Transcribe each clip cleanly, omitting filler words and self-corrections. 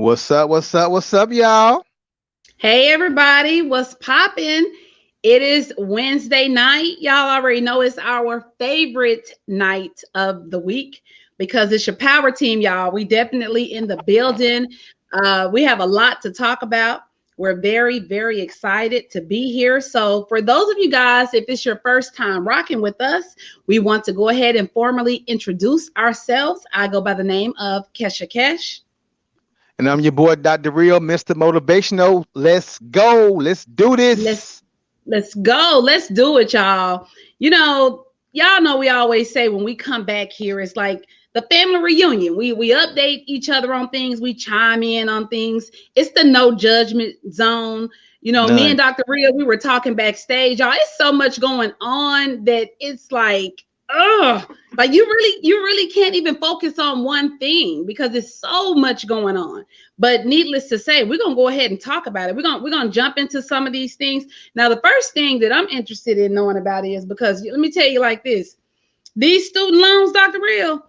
What's up? What's up? What's up, y'all? Hey everybody, what's poppin'? It is Wednesday night. Y'all already know it's our favorite night of the week because it's your power team, y'all. We definitely in the building. We have a lot to talk about. We're very, very excited to be here. So, for those of you guys, if it's your first time rocking with us, we want to go ahead and formally introduce ourselves. I go by the name of Kesha Kesh. And I'm your boy, Dr. Real, Mr. Motivational. Let's go. Let's do Let's this. Let's go. Let's do it, y'all. Y'all know we always say when we come back here, it's like the family reunion. We update each other on things, we chime in on things. It's the no judgment zone. Me and None. Dr. Ria, we were talking backstage. Y'all, it's so much going on that it's like you really can't even focus on one thing because there's so much going on. But needless to say, we're gonna go ahead and talk about it. We're gonna jump into some of these things. Now, the first thing that I'm interested in knowing about is because let me tell you like this: these student loans, Dr. Real,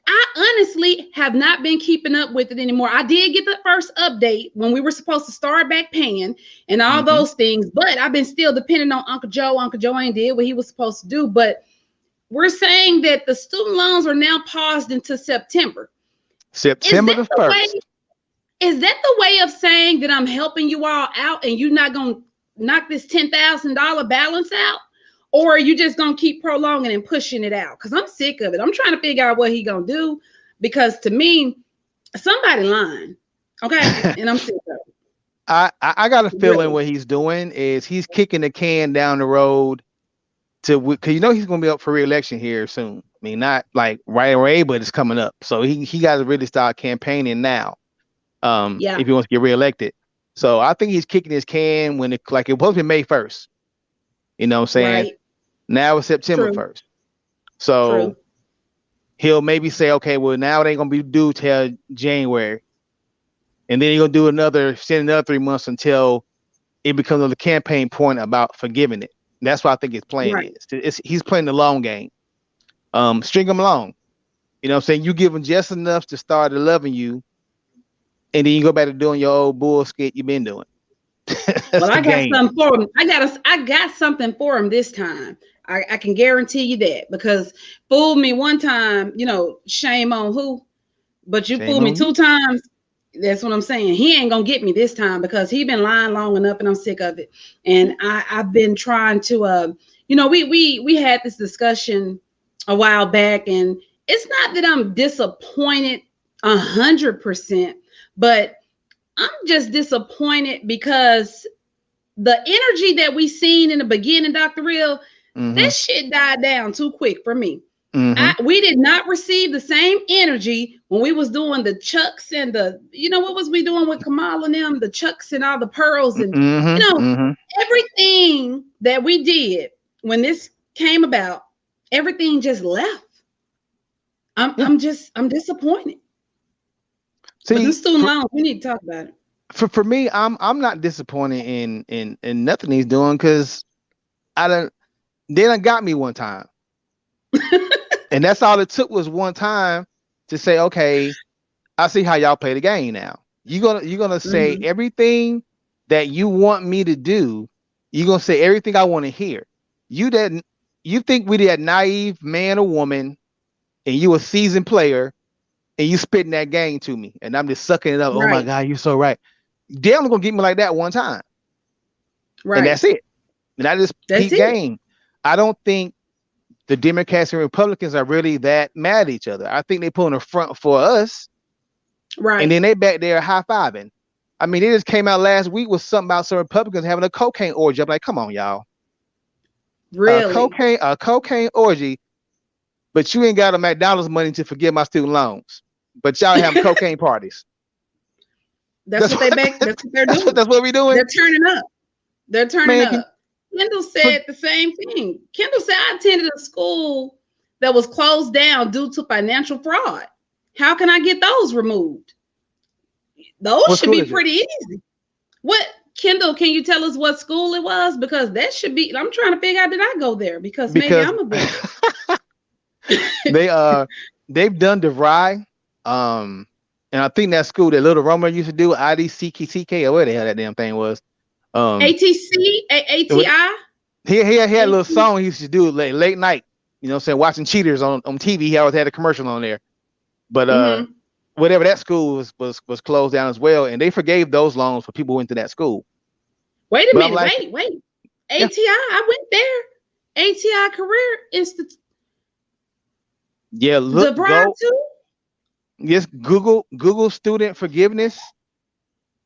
I honestly have not been keeping up with it anymore. I did get the first update when we were supposed to start back paying and all Mm-hmm. those things, but I've been still depending on Uncle Joe. Uncle Joe ain't did what he was supposed to do, but we're saying that the student loans are now paused into September. Is September that the the way? 1st. Is that the way of saying that I'm helping you all out and you're not gonna knock this $10,000 balance out? Or are you just gonna keep prolonging and pushing it out? Because I'm sick of it. I'm trying to figure out what he gonna do. Because to me, somebody lying. Okay. And I'm sick of it. I got a feeling Really. what he's doing is he's kicking the can down the road to because he's going to be up for re-election here soon. I mean, not like right away, but it's coming up. So he got to really start campaigning now. Yeah. If he wants to get reelected. So I think he's kicking his can when it was supposed to be May 1st. You know what I'm saying? Right. Now it's September True. 1st. So True. he'll maybe say, okay, well, now it ain't gonna be due till January. And then he's gonna send another 3 months until it becomes a campaign point about forgiving it. And that's what I think his plan Right. is. He's playing the long game. String him along. You know what I'm saying? You give him just enough to start loving you, and then you go back to doing your old bullshit you've been doing. That's Well, the I got game. something for him. I got something for him this time. I can guarantee you that because fooled me one time, shame on who? But you Shame fooled me on you. two times. That's what I'm saying. He ain't gonna get me this time because he been lying long enough, and I'm sick of it. And I've been trying to, we had this discussion a while back, and it's not that I'm disappointed 100%, but I'm just disappointed because the energy that we seen in the beginning, Dr. Real, Mm-hmm. that shit died down too quick for me. Mm-hmm. We did not receive the same energy when we was doing the chucks and what was we doing with Kamal and them, the chucks and all the pearls and you Mm-hmm. know Mm-hmm. everything that we did when this came about, everything just left. Yeah. I'm disappointed. But them See, student loans, we need to talk about for me, I'm not disappointed in nothing he's doing because I don't they done got me one time. it. And that's all it took was one time to say, okay, I see how y'all play the game now. You're gonna say Mhm. everything that you want me to do. You're gonna say everything I want to hear. You didn't you think we that naive man or woman and you a seasoned player and you spitting that game to me and I'm just sucking it up. Oh my Right, God, you're so right. They're only gonna get me like that one time. And right. that's it. And I just That's peep it. game. I don't think the Democrats and Republicans are really that mad at each other. I think they put on the front for us, and Right. then they back there high fiving. I mean, it just came out last week with something about some Republicans having a cocaine orgy. I'm like, come on, y'all, Really. a cocaine orgy, but you ain't got a McDonald's money to forgive my student loans, but y'all having cocaine parties. That's That's what they what back. That's what they're doing. that's what we doing, They're turning up. They're turning man. Can, up. Kendall for, said the same thing. Kendall said, I attended a school that was closed down due to financial fraud. How can I get those removed? Those what should school be is it? pretty easy. What, Kendall, can you tell us what school it was? Because that should be, I'm trying to figure out, did I go there? Because maybe Because I'm a victim. they they've done DeVry, um, And I think that school that Little Romer used to do, IDCK, or where the hell that damn thing was. ATC, It was, ATI, he had a little AT. song he used to do late night. You know what I'm saying? Watching cheaters on TV. He always had a commercial on there. But Mm-hmm. whatever, that school was closed down as well. And they forgave those loans for people who went to that school. Wait a But I'm minute. like, Wait. yeah, ATI. I went there. ATI Career Institute. yeah, The look, Pride go, too. yes, Google student forgiveness.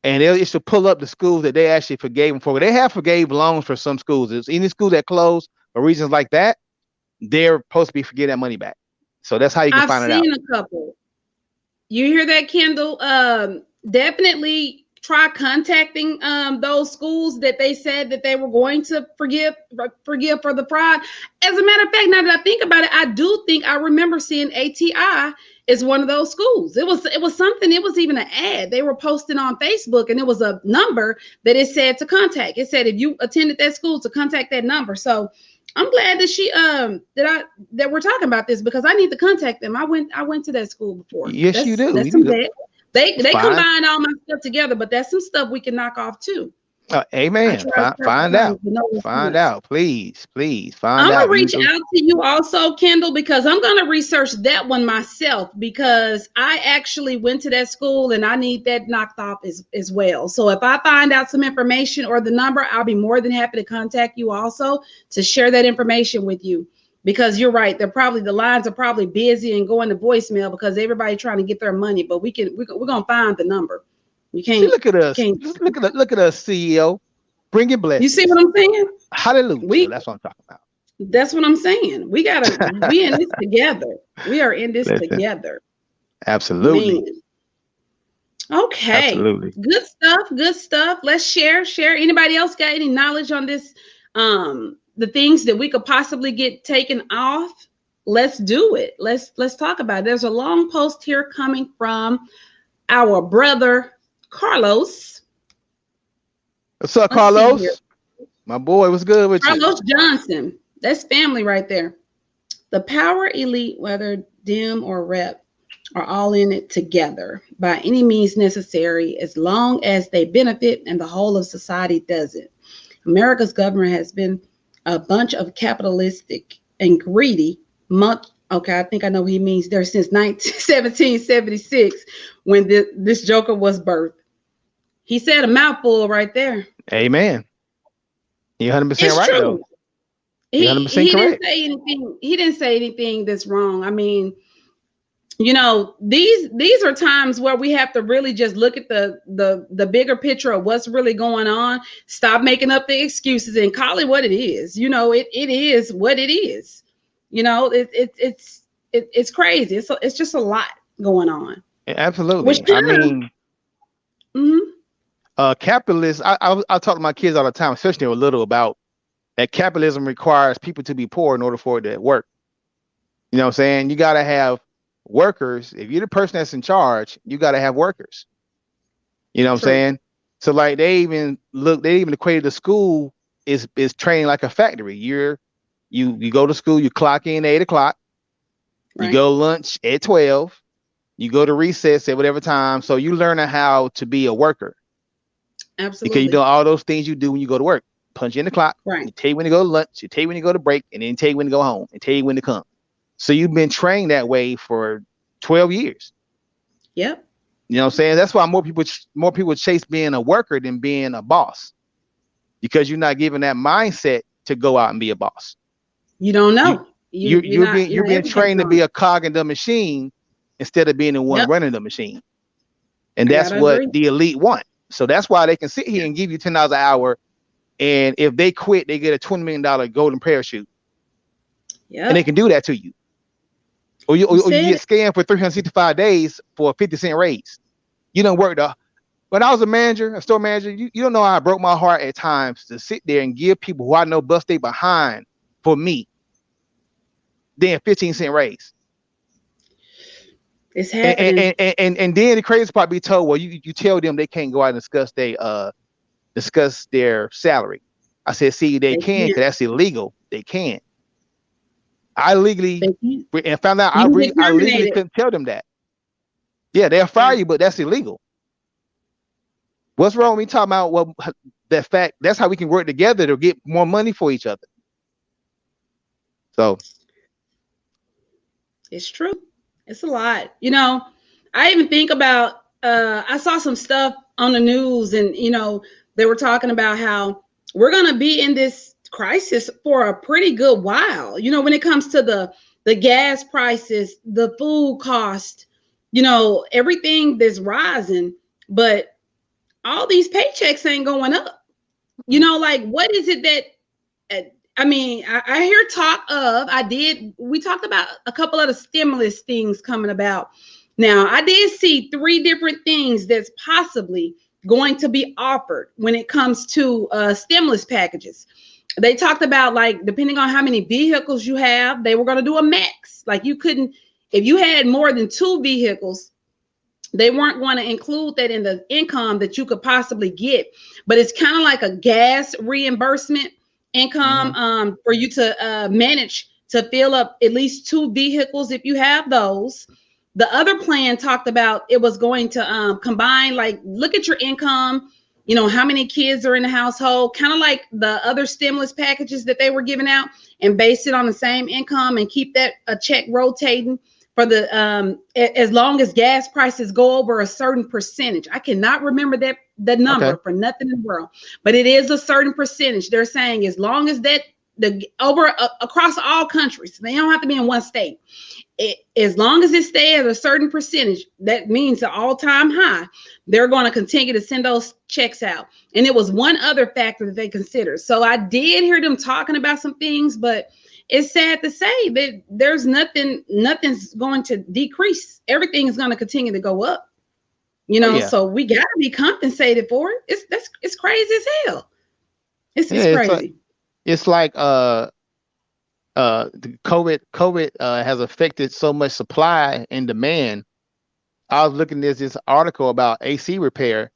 And they used to pull up the schools that they actually forgave them for. They have forgave loans for some schools. It's any school that closed for reasons like that, they're supposed to be forgetting that money back. So that's how you can I've find it out. seen a couple. You hear that, Kendall? Definitely try contacting those schools that they said that they were going to forgive for the fraud. As a matter of fact, now that I think about it, I do think I remember seeing ATI is one of those schools. It was something. It was even an ad they were posting on Facebook, and it was a number that it said to contact. It said if you attended that school to contact that number. So I'm glad that that we're talking about this because I need to contact them. I went to that school before. Yes, you That's do. that's You some need to bad. They find. combine all my stuff together, but that's some stuff we can knock off too. I Amen. try several Find times, out. but no Find response. out. Please find I'm gonna out. reach out to you also, Kendall, because I'm gonna research that one myself because I actually went to that school and I need that knocked off as well. So if I find out some information or the number, I'll be more than happy to contact you also to share that information with you. Because you're right, the lines are probably busy and going to voicemail because everybody trying to get their money. But we're gonna find the number. You See, can't look at you us. can't. Look at us, CEO, bringing You see blessings. what I'm saying? Hallelujah. We That's what I'm talking That's what I'm saying. We in this together. We are in this Listen, together. Man. absolutely, Okay. absolutely. Good stuff. Good stuff. Let's share. Anybody else got any knowledge on this? The things that we could possibly get taken off. Let's do it. Let's talk about it. There's a long post here coming from our brother Carlos. What's up, Let's see here. Carlos? My boy, what's good with you? Carlos Johnson. That's family right there. The power elite, whether dim or rep, are all in it together by any means necessary as long as they benefit and the whole of society doesn't. America's government has been a bunch of capitalistic and greedy much. Okay, I think I know what he means there since 1776 when this joker was birthed. He said a mouthful right there. Amen. You're 100% It's right though. true. You're He 100% he didn't correct. say anything. He didn't say anything that's wrong. I mean, these are times where we have to really just look at the bigger picture of what's really going on. Stop making up the excuses and call it what it is. It is what it is. It's crazy. It's just a lot going on, which Absolutely. I kind of. mean, Mhm. capitalists. I talk to my kids all the time, especially when they were little, about that capitalism requires people to be poor in order for it to work. You know what I'm saying? You got to have workers. If you're the person that's in charge, you got to have workers. You know what I'm True. saying? So like they even equated the school is training like a factory. You go to school, you clock in at 8 o'clock, you Right. go lunch at 12, you go to recess at whatever time. So you learn how to be a worker because you do Absolutely. all those things you do when you go to work. Punch in the clock, Right. you tell you when to go to lunch, you tell you when to go to break, and then tell you when to go home, and tell you when to come. So you've been trained that way for 12 years. Yep. You know what I'm saying? That's why more people chase being a worker than being a boss because you're not given that mindset to go out and be a boss. You don't You know. You're you're not being educated trained to on be it. a cog in the machine instead of being the one Yep. running the machine. And I that's gotta what agree. the elite want. So that's why they can sit here Yeah. and give you $10 an hour. And if they quit, they get a $20 million golden parachute. And they Yep. can do that to you. You Or you said get it. scammed for 365 days for a 50-cent raise. You don't work the when I was a manager, a store manager, you don't know how I broke my heart at times to sit there and give people who I know bust they behind for me, then 15-cent raise. It's And happening. and then the crazy part be told, well, you tell them they can't go out and discuss their salary. I said, see, they They can because can't. that's illegal. They can't. I legally They can't. and found out You can get I legally terminated. couldn't tell them that. Yeah, they'll fire Yeah. you, but that's illegal. What's wrong with me talking about that fact? That's how we can work together to get more money for each other. So It's true. It's a lot. You know, I even think about I saw some stuff on the news and they were talking about how we're going to be in this crisis for a pretty good while. When it comes to the gas prices, the food cost, everything that's rising, but all these paychecks ain't going up. Like what is it that I mean, I hear talk of, we talked about a couple of the stimulus things coming about. Now, I did see three different things that's possibly going to be offered when it comes to stimulus packages. They talked about, like, depending on how many vehicles you have, they were going to do a max. Like, you couldn't, if you had more than two vehicles, they weren't going to include that in the income that you could possibly get. But it's kind of like a gas reimbursement income, mhm. for you to manage to fill up at least two vehicles if you have those. The other plan talked about it was going to combine, like, look at your income, how many kids are in the household, kind of like the other stimulus packages that they were giving out, and base it on the same income and keep that a check rotating for the as long as gas prices go over a certain percentage. I cannot remember the Okay. number for nothing in the world, but it is a certain percentage. They're saying as long as that the over across all countries, they don't have to be in one state. As long as it stays at a certain percentage, that means the all-time high, they're going to continue to send those checks out. And it was one other factor that they considered. So I did hear them talking about some things, but it's sad to say that there's nothing's going to decrease. Everything is going to continue to go up. Oh yeah. So we got to be compensated for it. It's crazy as hell. Yeah. It's crazy. It's like the COVID has affected so much supply and demand. I was looking at this article about AC repair,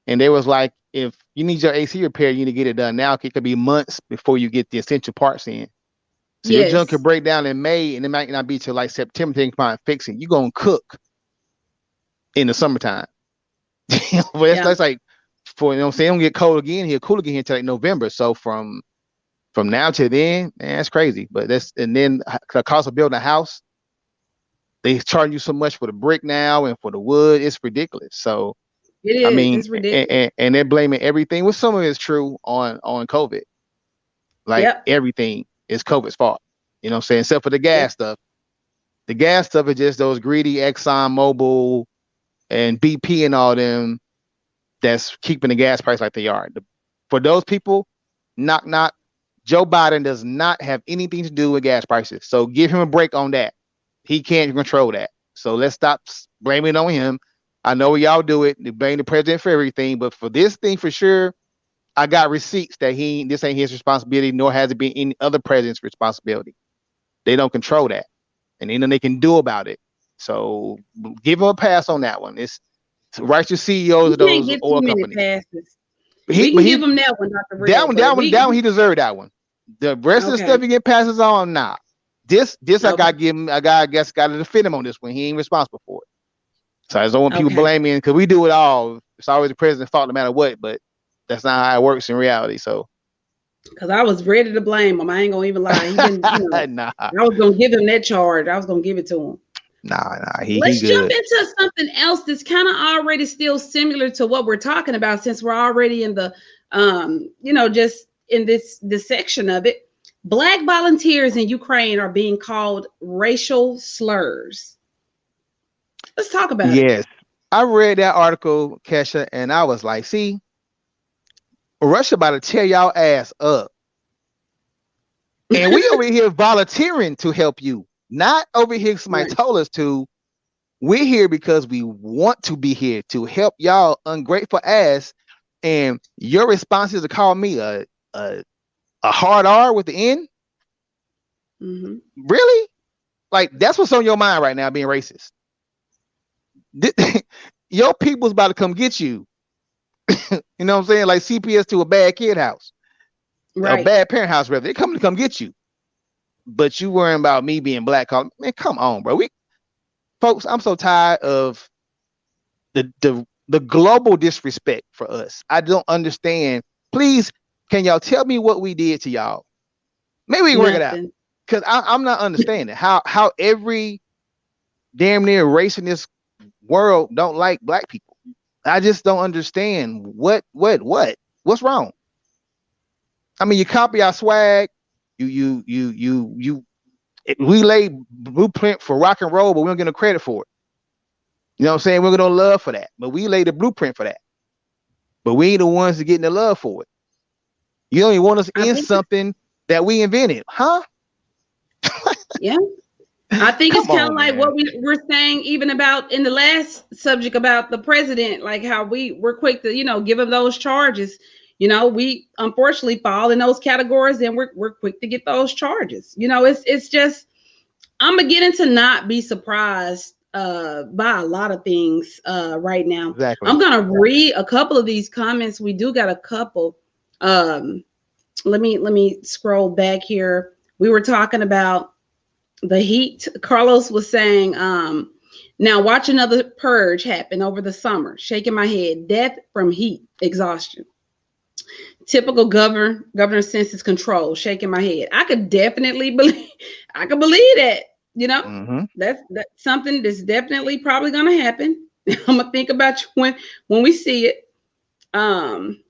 and they was like, if you need your AC repair, you need to get it done now. It could be months before you get the essential parts in. So your junk could Yes. break down in May, and it might not be till like September to come out and fix it. You gonna cook in the summertime. But Yeah. that's like for what I'm saying, don't get cold again. He'll cool again until like November. So from now to then, man, that's crazy. But that's and then the cost of building a house, they charge you so much for the brick now and for the wood. It's ridiculous. So It I is. mean, It's ridiculous. and they're blaming everything. Well, some of it's true on COVID. Like Yep. everything is COVID's fault. You know what I'm saying? Except for the Yep. gas stuff. The gas stuff is just those greedy Exxon Mobil and BP and all them that's keeping the gas price like they are. For those people, knock knock, Joe Biden does not have anything to do with gas prices. So give him a break on that. He can't control that. So let's stop blaming it on him. I know y'all do it. They blame the president for everything, but for this thing for sure, I got receipts that this ain't his responsibility, nor has it been any other president's responsibility. They don't control that, and ain't nothing they can do about it. So give him a pass on that one. It's righteous CEOs We of can't those get too oil many companies. passes. But We can give them that one, Dr. that Real, one, but that one, we that one, he deserved that one. The rest of the stuff okay. he get passes on, nah. This I Okay. gotta give him. I guess got to defend him on this one. He ain't responsible for it. So I just don't want people Okay. blaming because we do it all. It's always the president's fault no matter what, but that's not how it works in reality. So Because I was ready to blame him. I ain't gonna even lie. He been, nah, I was gonna give him that charge. I was gonna give it to him. nah, he Let's jump good. into something else that's kind of already still similar to what we're talking about, since we're already in the just in this section of it. Black volunteers in Ukraine are being called racial slurs. Let's talk about it. Yes, I read that article, Kesha, and I was like, see, Russia about to tear y'all ass up. And we over here volunteering to help you, not over here. Somebody Right. told us to. We're here because we want to be here to help y'all ungrateful ass. And your response is to call me a, a hard R with the N? Hmm. Really? Like that's what's on your mind right now, being racist. Your people's about to come get you. You know what I'm saying? Like CPS to a bad kid house, a Right. bad parent house, rather. They come to come get you. But you worrying about me being black. Man, come on, bro. We folks, I'm so tired of. the global disrespect for us. I don't understand. Please, can y'all tell me what we did to y'all? Maybe we can work it out. Nothing. Cause I'm not understanding how every damn near race in this world don't like black people. I just don't understand what's wrong. I mean, you copy our swag. You. We lay blueprint for rock and roll, but we don't get no credit for it. You know what I'm saying? We're gonna love for that, but we lay the blueprint for that. But we ain't the ones that getting the love for it. You don't even want us I in think, something that we invented, huh? yeah. I think it's Come kind of on, like man. what we were saying even about in the last subject about the president, like how we're quick to, give him those charges. We unfortunately fall in those categories and we're quick to get those charges. It's just I'm beginning to not be surprised by a lot of things right now. I'm Exactly. gonna read a couple of these comments. We do got a couple. Um, let me scroll back here. We were talking about the heat. Carlos was saying, now watch another purge happen over the summer. Shaking my head. Death from heat exhaustion. Typical governor senses control. Shaking my head. I could definitely believe. I could believe that. You know, Mm-hmm. that's something that's definitely probably gonna happen. I'm gonna think about you when we see it. Um,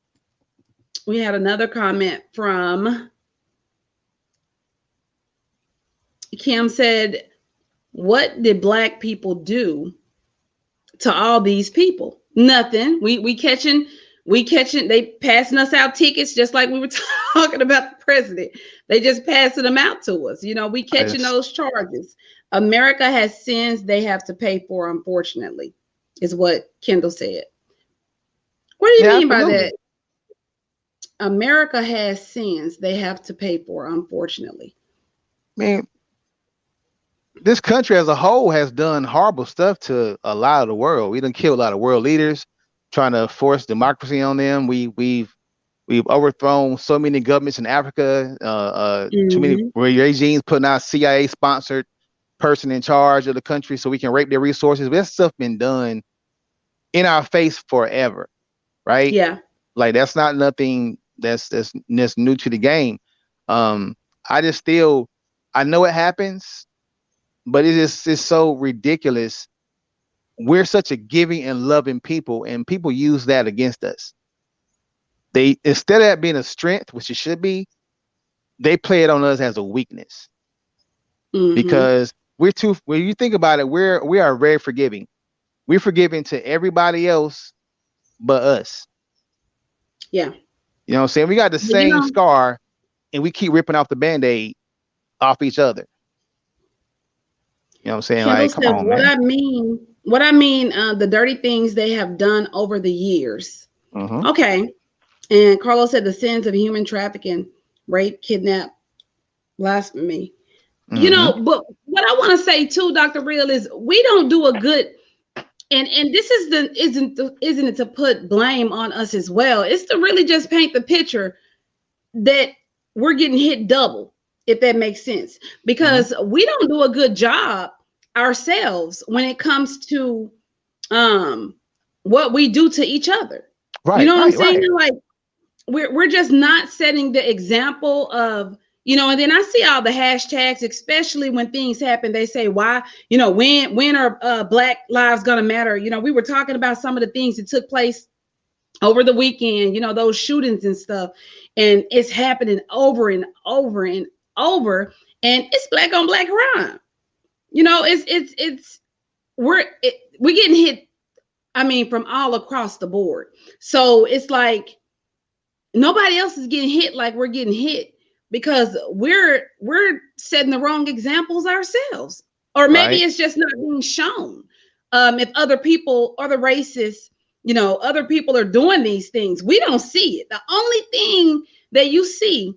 we had another comment from Kim said, "What did black people do to all these people? Nothing. We catching they passing us out tickets just like we were talking about the president. They just passing them out to us. We catching It's, those charges. America has sins they have to pay for, unfortunately, is what Kendall said. What do you yeah, mean by absolutely. that? America has sins they have to pay for, unfortunately. I mean, this country as a whole has done horrible stuff to a lot of the world. We done killed a lot of world leaders trying to force democracy on them. We've overthrown so many governments in Africa. Too many Mm-hmm. regimes putting out CIA sponsored person in charge of the country so we can rape their resources. That stuff been done in our face forever, right? Yeah. Like that's not nothing that's new to the game. Um, I just still I know it happens, but it's so ridiculous. We're such a giving and loving people, and people use that against us. They instead of that being a strength, which it should be, they play it on us as a weakness Mm-hmm. because we're too. When you think about it, we are very forgiving. We're forgiving to everybody else but us. Yeah. You know what I'm saying? We got the But same scar, and we keep ripping off the band-aid off each other. You know what I'm saying? Kendall Like, come said, on, man. the dirty things they have done over the years. Mm-hmm. Okay. And Carlos said the sins of human trafficking, rape, kidnap, blasphemy. Mm-hmm. But what I want to say too, Dr. Real, is we don't do a good and this is the isn't it to put blame on us as well. It's to really just paint the picture that we're getting hit double, if that makes sense. Mm-hmm. Because we don't do a good job ourselves when it comes to um what we do to each other. You Right, know what I'm right, saying? right, Like we're just not setting the example of and then I see all the hashtags, especially when things happen. They say, why, when are black lives gonna matter? We were talking about some of the things that took place over the weekend, those shootings and stuff, and it's happening over and over and over, and it's black on black crime. It's we're getting hit, I mean, from all across the board. So it's like nobody else is getting hit like we're getting hit because we're setting the wrong examples ourselves, or maybe right. it's just not being shown. If other people, other races, other people are doing these things, we don't see it. The only thing that you see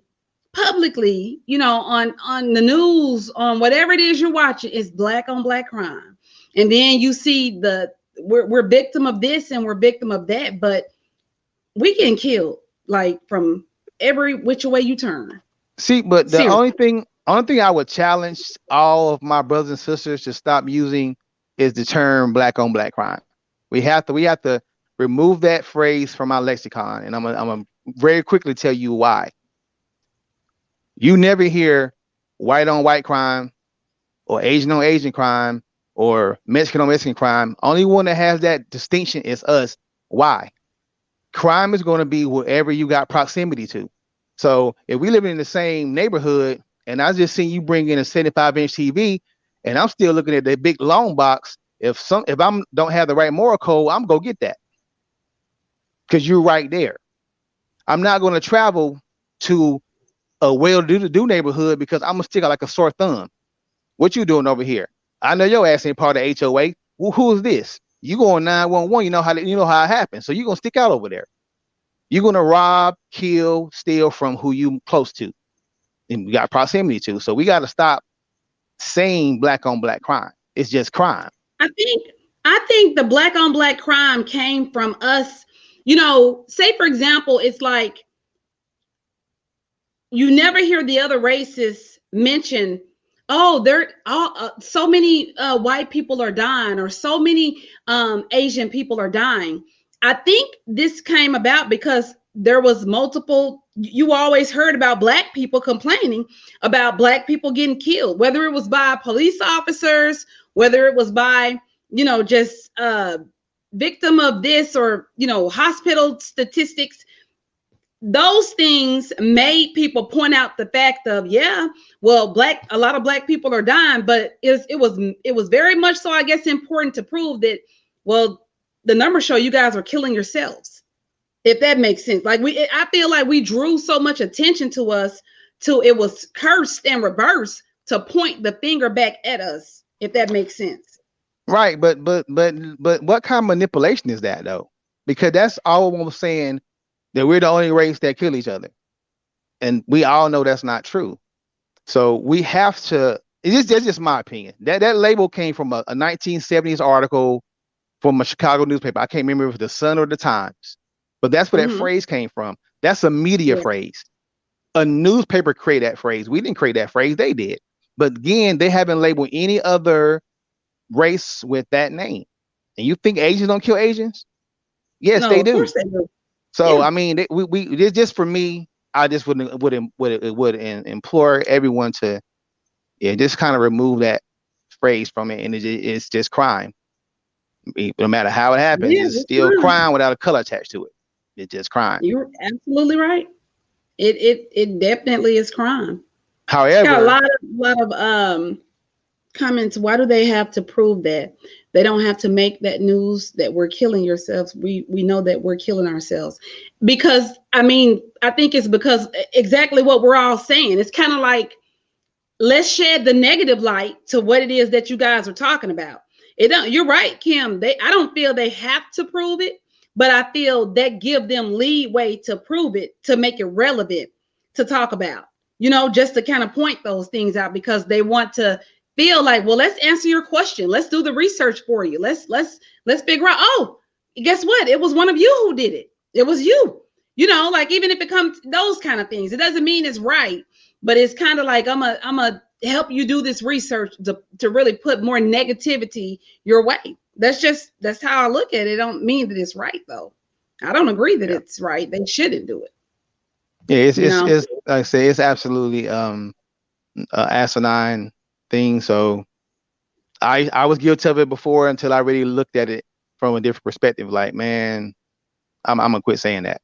publicly, on the news, on whatever it is you're watching, is black on black crime. And then you see we're victim of this and we're victim of that, but we getting killed like from every which way you turn. See, but the only Seriously. thing, only thing I would challenge all of my brothers and sisters to stop using is the term black on black crime. We have to remove that phrase from our lexicon, and I'm gonna very quickly tell you why. You never hear white on white crime or Asian on Asian crime or Mexican on Mexican crime. Only one that has that distinction is us. Why? Crime is going to be wherever you got proximity to. So if we live in the same neighborhood and I just seen you bring in a 75-inch TV and I'm still looking at that big long box, if I'm don't have the right moral code, I'm gonna get that because you're right there. I'm not going to travel to a well-to-do neighborhood because I'm gonna stick out like a sore thumb. What you doing over here? I know your ass ain't part of HOA. Well, who is this? You going 911? You know how it happens. So you gonna stick out over there. You're gonna rob, kill, steal from who you close to, and we got proximity to. So we got to stop saying black on black crime. It's just crime. I think the black on black crime came from us. Say for example, it's like you never hear the other races mention, oh, there so many white people are dying, or so many Asian people are dying. I think this came about because there was multiple. You always heard about black people complaining about black people getting killed, whether it was by police officers, whether it was by just victim of this, or hospital statistics. Those things made people point out the fact of, yeah, well, a lot of black people are dying, but it was very much so, I guess, important to prove that, well, the numbers show you guys are killing yourselves, if that makes sense. Like, I feel like we drew so much attention to us till it was cursed and reversed to point the finger back at us, if that makes sense. Right, but what kind of manipulation is that though? Because that's all I'm saying, that we're the only race that kill each other, and we all know that's not true. So we have to. That's just my opinion. That label came from a 1970s article from a Chicago newspaper. I can't remember if it was the Sun or the Times, but that's where that Mm-hmm. phrase came from. That's a media Yeah. phrase. A newspaper created that phrase. We didn't create that phrase. They did. But again, they haven't labeled any other race with that name. And you think Asians don't kill Asians? Yes, No, they of do. course they do. So Yeah. I mean, it's just for me. I just would implore everyone to, yeah, just kind of remove that phrase from it, and it's just crime. No matter how it happens, Yeah, it's it's still fine. crime without a color attached to it. It's just crime. You're absolutely right. It definitely is crime. Got a However, lot of comments. Why do they have to prove that? They don't have to make that news that we're killing yourselves. We know that we're killing ourselves. Because I think it's because exactly what we're all saying. It's kind of like, let's shed the negative light to what it is that you guys are talking about. You're right, Kim. I don't feel they have to prove it, but I feel that give them leeway to prove it, to make it relevant to talk about. Just to kind of point those things out, because they want to feel like, well, let's answer your question. Let's do the research for you. Let's figure out, oh, guess what? It was one of you who did it. It was you. Like, even if it comes those kind of things, it doesn't mean it's right, but it's kind of like, I'm a help you do this research to really put more negativity your way. That's how I look at it. It don't mean that it's right, though. I don't agree that yeah, it's right. They shouldn't do it. yeah, it's You it's know. it's like I say, it's absolutely asinine thing. So I was guilty of it before until I really looked at it from a different perspective. Like, man, I'm gonna quit saying that.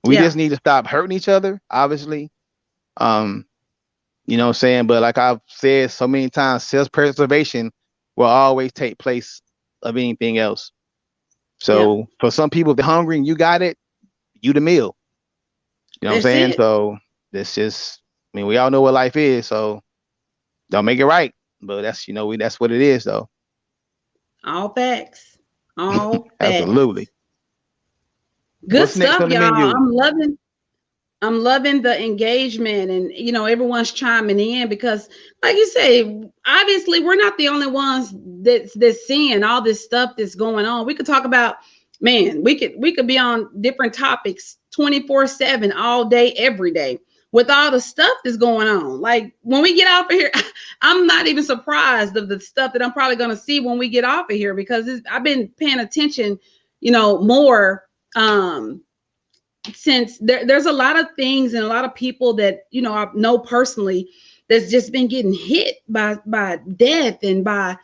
We Yeah. just need to stop hurting each other, obviously. Um, you know what I'm saying? But like I've said so many times, self-preservation will always take place of anything else. Yeah. So for some people, if they're hungry and you got it, you the meal. You know what I'm That's saying? it. So that's just, I mean, we all know what life is, so don't make it right. But that's, that's what it is, though. All facts. All Absolutely. facts. Good What's next stuff, on the y'all. menu? I'm loving the engagement, and everyone's chiming in, because, like you say, obviously we're not the only ones that's seeing all this stuff that's going on. We could talk about, man, we could be on different topics 24/7 all day every day. with all the stuff that's going on. Like when we get off of here, I'm not even surprised of the stuff that I'm probably going to see when we get off of here, because I've been paying attention, more, since there's a lot of things and a lot of people that, I know personally that's just been getting hit by death and by,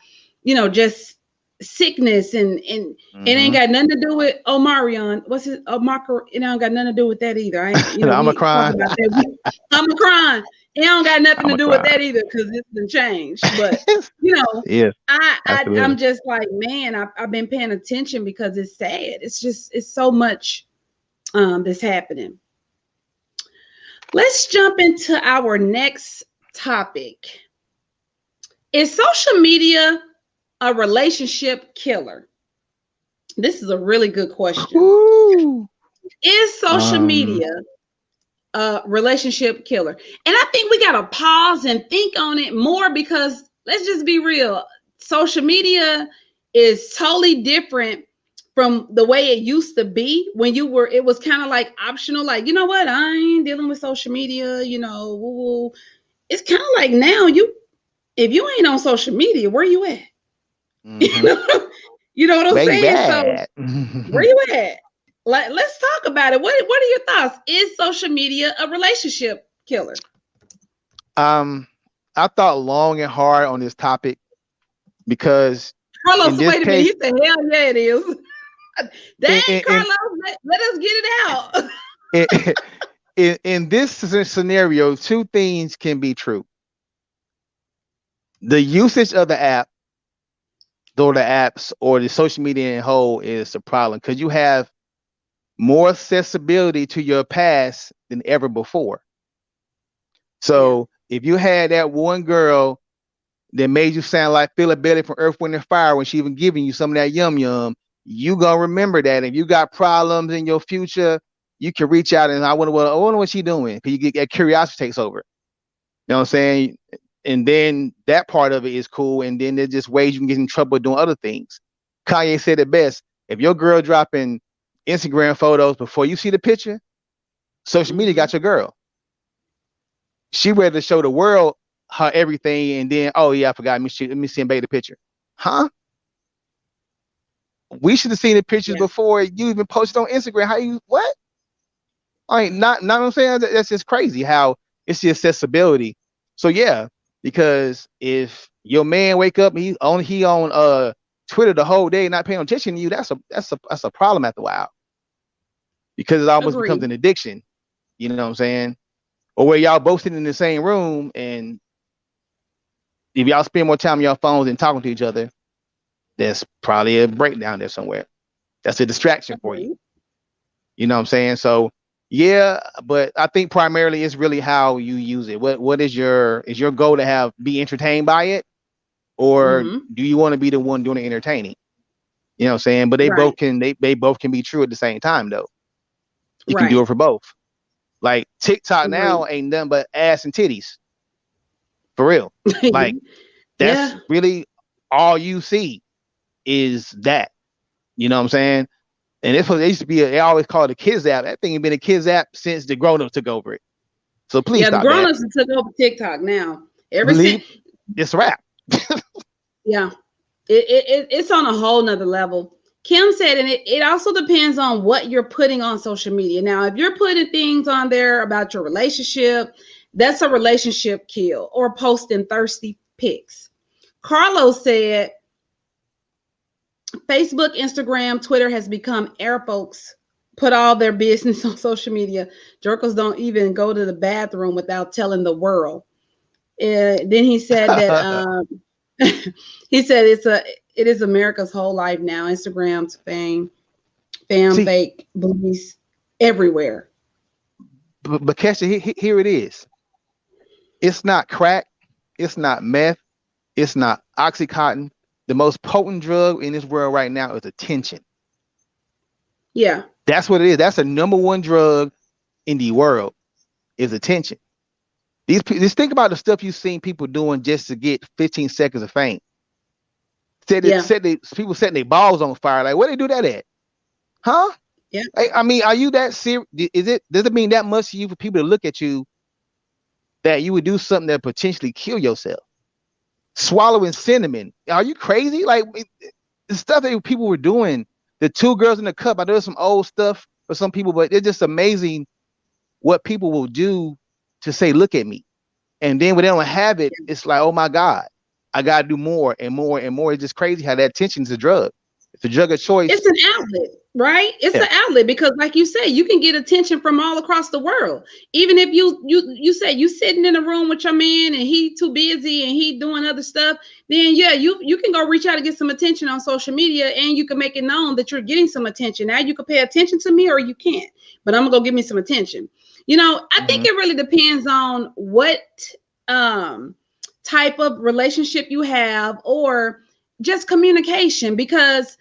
just sickness, and it ain't got nothing to do with Omarion. What's it? Omicron. It don't got nothing to do with that either. I ain't, we talk Omicron. about that. Omicron. It don't got nothing to do with Omicron. that either, because it's been changed. But Yes, I'm absolutely. just like, man, I've been paying attention because it's sad. It's so much that's happening. Let's jump into our next topic. Is social media a relationship killer? This is a really good question. Ooh. Is social media a relationship killer? And I think we got to pause and think on it more, because let's just be real. Social media is totally different from the way it used to be when it was kind of like optional. Like, you know what? I ain't dealing with social media, woo-woo. It's kind of like now, if you ain't on social media, where you at? Mm-hmm. You know what I'm Where you saying? So at? where you at? Like, let's talk about it. What are your thoughts? Is social media a relationship killer? I thought long and hard on this topic because in Carlos, this wait a minute. case, He said, hell yeah, it is. Dang, in Carlos, let us get it out. in, in this scenario, two things can be true. The usage of the app, or the apps, or the social media in whole is a problem, because you have more accessibility to your past than ever before. Yeah, So if you had that one girl that made you sound like Philip Bailey from Earth, Wind and Fire when she even giving you some of that yum yum, you gonna remember that. If you got problems in your future, you can reach out and I wonder what she doing. Because you get that curiosity takes over. You know what I'm saying? And then that part of it is cool. And then there's just ways you can get in trouble doing other things. Kanye said it best. If your girl dropping Instagram photos before you see the picture, social media got your girl. She ready to show the world her everything, and then, oh yeah, I forgot. Let me see and bake the picture. Huh? We should have seen the pictures yeah, before you even posted on Instagram. How you what? I mean, not what I'm saying. That's just crazy how it's the accessibility. So yeah, because if your man wake up and he on Twitter the whole day not paying attention to you, that's a problem after a while, because it almost becomes agree. an addiction. You know what I'm saying? Or where y'all both sitting in the same room, and if y'all spend more time on your phones than talking to each other, there's probably a breakdown there somewhere. That's a distraction for you. Agree. You know what I'm saying? So yeah, but I think primarily it's really how you use it. What is your goal to be entertained by it, or Mm-hmm. do you want to be the one doing the entertaining? You know what I'm saying? But Right, they both can be true at the same time though. You can do right. it for both. Like TikTok Agree. now ain't nothing but ass and titties. For real. Like that's Yeah, really all you see is that. You know what I'm saying? And it used to be, they always call it a kids app. That thing has been a kids app since the grown ups took over it. So please yeah. The stop that. grown-ups took over TikTok now. Ever since, Believe it's a rap. yeah, it's on a whole nother level. Kim said, and it also depends on what you're putting on social media. Now, if you're putting things on there about your relationship, that's a relationship kill, or posting thirsty pics. Carlos said, Facebook, Instagram, Twitter has become air folks put all their business on social media. Jerkers don't even go to the bathroom without telling the world. Then he said that he said it is America's whole life now. Instagram to fame, fam, See, fake, boobies everywhere. but Kesha, here it is. It's not crack. It's not meth. It's not oxycontin. The most potent drug in this world right now is attention. Yeah, That's what it is. That's the number one drug in the world is attention. Just think about the stuff you've seen people doing just to get 15 seconds of fame. yeah, People setting their balls on fire. Like, where they do that at? Huh? yeah. I mean, are you that serious? Does it mean that much to you for people to look at you that you would do something that potentially kill yourself. Swallowing cinnamon. Are you crazy? Like the stuff that people were doing. The two girls in the cup. I know there's some old stuff for some people, but it's just amazing what people will do to say, "Look at me." And then when they don't have it, it's like, "Oh my God, I gotta do more and more and more." It's just crazy how that attention is a drug. It's a drug of choice. It's an outlet, right? It's Yeah. an outlet because, like you say, you can get attention from all across the world. Even if you say you sitting in a room with your man and he too busy and he doing other stuff, then yeah, you can go reach out and get some attention on social media, and you can make it known that you're getting some attention. Now you can pay attention to me or you can't, but I'm gonna go give me some attention. I think Mm-hmm. it really depends on what um type of relationship you have or just communication because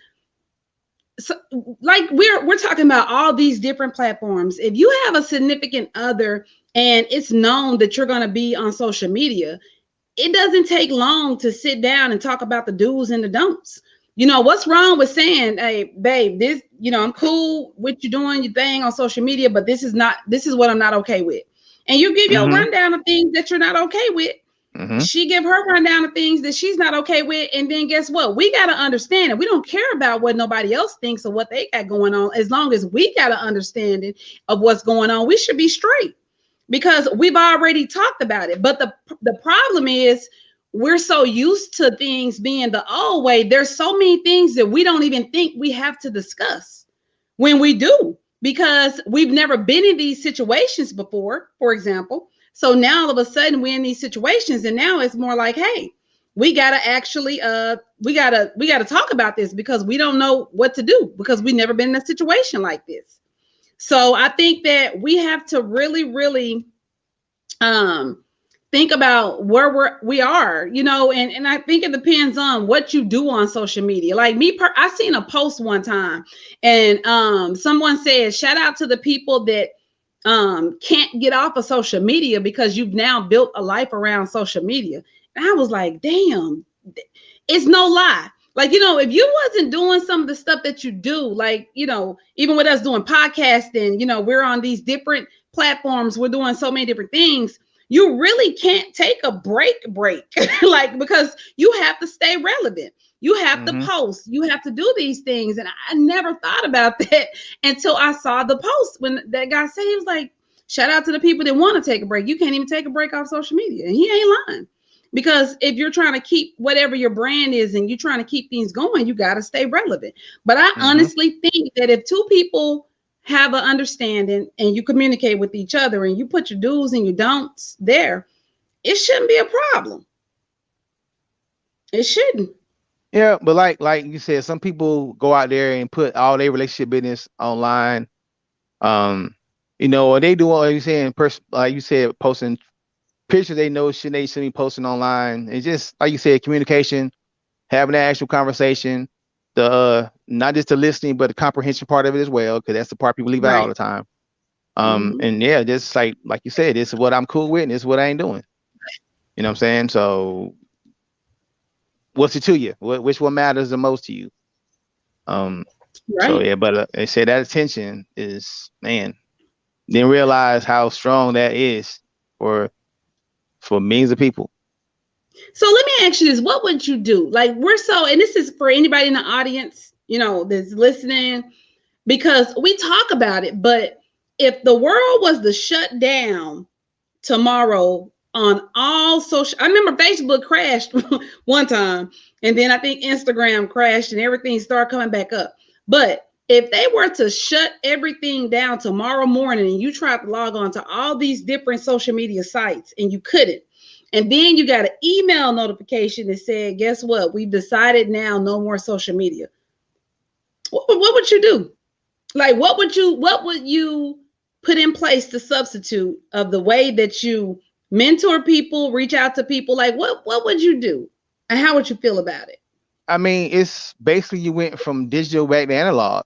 so, like we're talking about all these different platforms. If you have a significant other and it's known that you're going to be on social media, it doesn't take long to sit down and talk about the do's and the don'ts. What's wrong with saying, "Hey babe, this, I'm cool with you doing your thing on social media, but this is what I'm not okay with." And you give your Mm-hmm. rundown of things that you're not okay with. Mm-hmm. She give her rundown of things that she's not okay with, and then guess what? We got to understand it. We don't care about what nobody else thinks or what they got going on. As long as we got an understanding of what's going on, we should be straight because we've already talked about it. But the problem is we're so used to things being the old way. There's so many things that we don't even think we have to discuss when we do because we've never been in these situations before, for example. So now all of a sudden we're in these situations and now it's more like, hey, we gotta actually we gotta talk about this because we don't know what to do because we've never been in a situation like this. So I think that we have to really, really um think about where we are, and I think it depends on what you do on social media. Like me, I seen a post one time, and someone said, "Shout out to the people that can't get off of social media because you've now built a life around social media." And I was like, "Damn, it's no lie." Like, if you wasn't doing some of the stuff that you do, like, even with us doing podcasting, we're on these different platforms, we're doing so many different things. You really can't take a break, like, because you have to stay relevant. You have to Mm-hmm. post, you have to do these things. And I never thought about that until I saw the post when that guy said, he was like, "Shout out to the people that want to take a break. You can't even take a break off social media." And he ain't lying. Because if you're trying to keep whatever your brand is and you're trying to keep things going, you got to stay relevant. But I Mm-hmm. honestly think that if two people have an understanding and you communicate with each other and you put your do's and your don'ts there, it shouldn't be a problem. It shouldn't. Yeah, but like you said, some people go out there and put all their relationship business online. Um, or they do what you saying, like you said, posting pictures they know they should be posting online. It's just like you said, communication, having that actual conversation, the not just the listening, but the comprehension part of it as well, because that's the part people leave out all Right. the time. Mm-hmm. And yeah, just like you said, this is what I'm cool with, and this is what I ain't doing. You know what I'm saying? So, what's it to you? Which one matters the most to you? Um, so Right. yeah, but they say that attention is, man, didn't realize how strong that is for millions of people. So let me ask you this. What would you do? Like, and this is for anybody in the audience, that's listening, because we talk about it, but if the world was to shut down tomorrow on all social, I remember Facebook crashed one time, and then I think Instagram crashed and everything started coming back up. But if they were to shut everything down tomorrow morning and you tried to log on to all these different social media sites and you couldn't, and then you got an email notification that said, "Guess what? We've decided now no more social media." What would you do? Like, what would you put in place to substitute of the way that you mentor people, reach out to people? Like, what would you do, and how would you feel about it? I mean, it's basically you went from digital back to analog.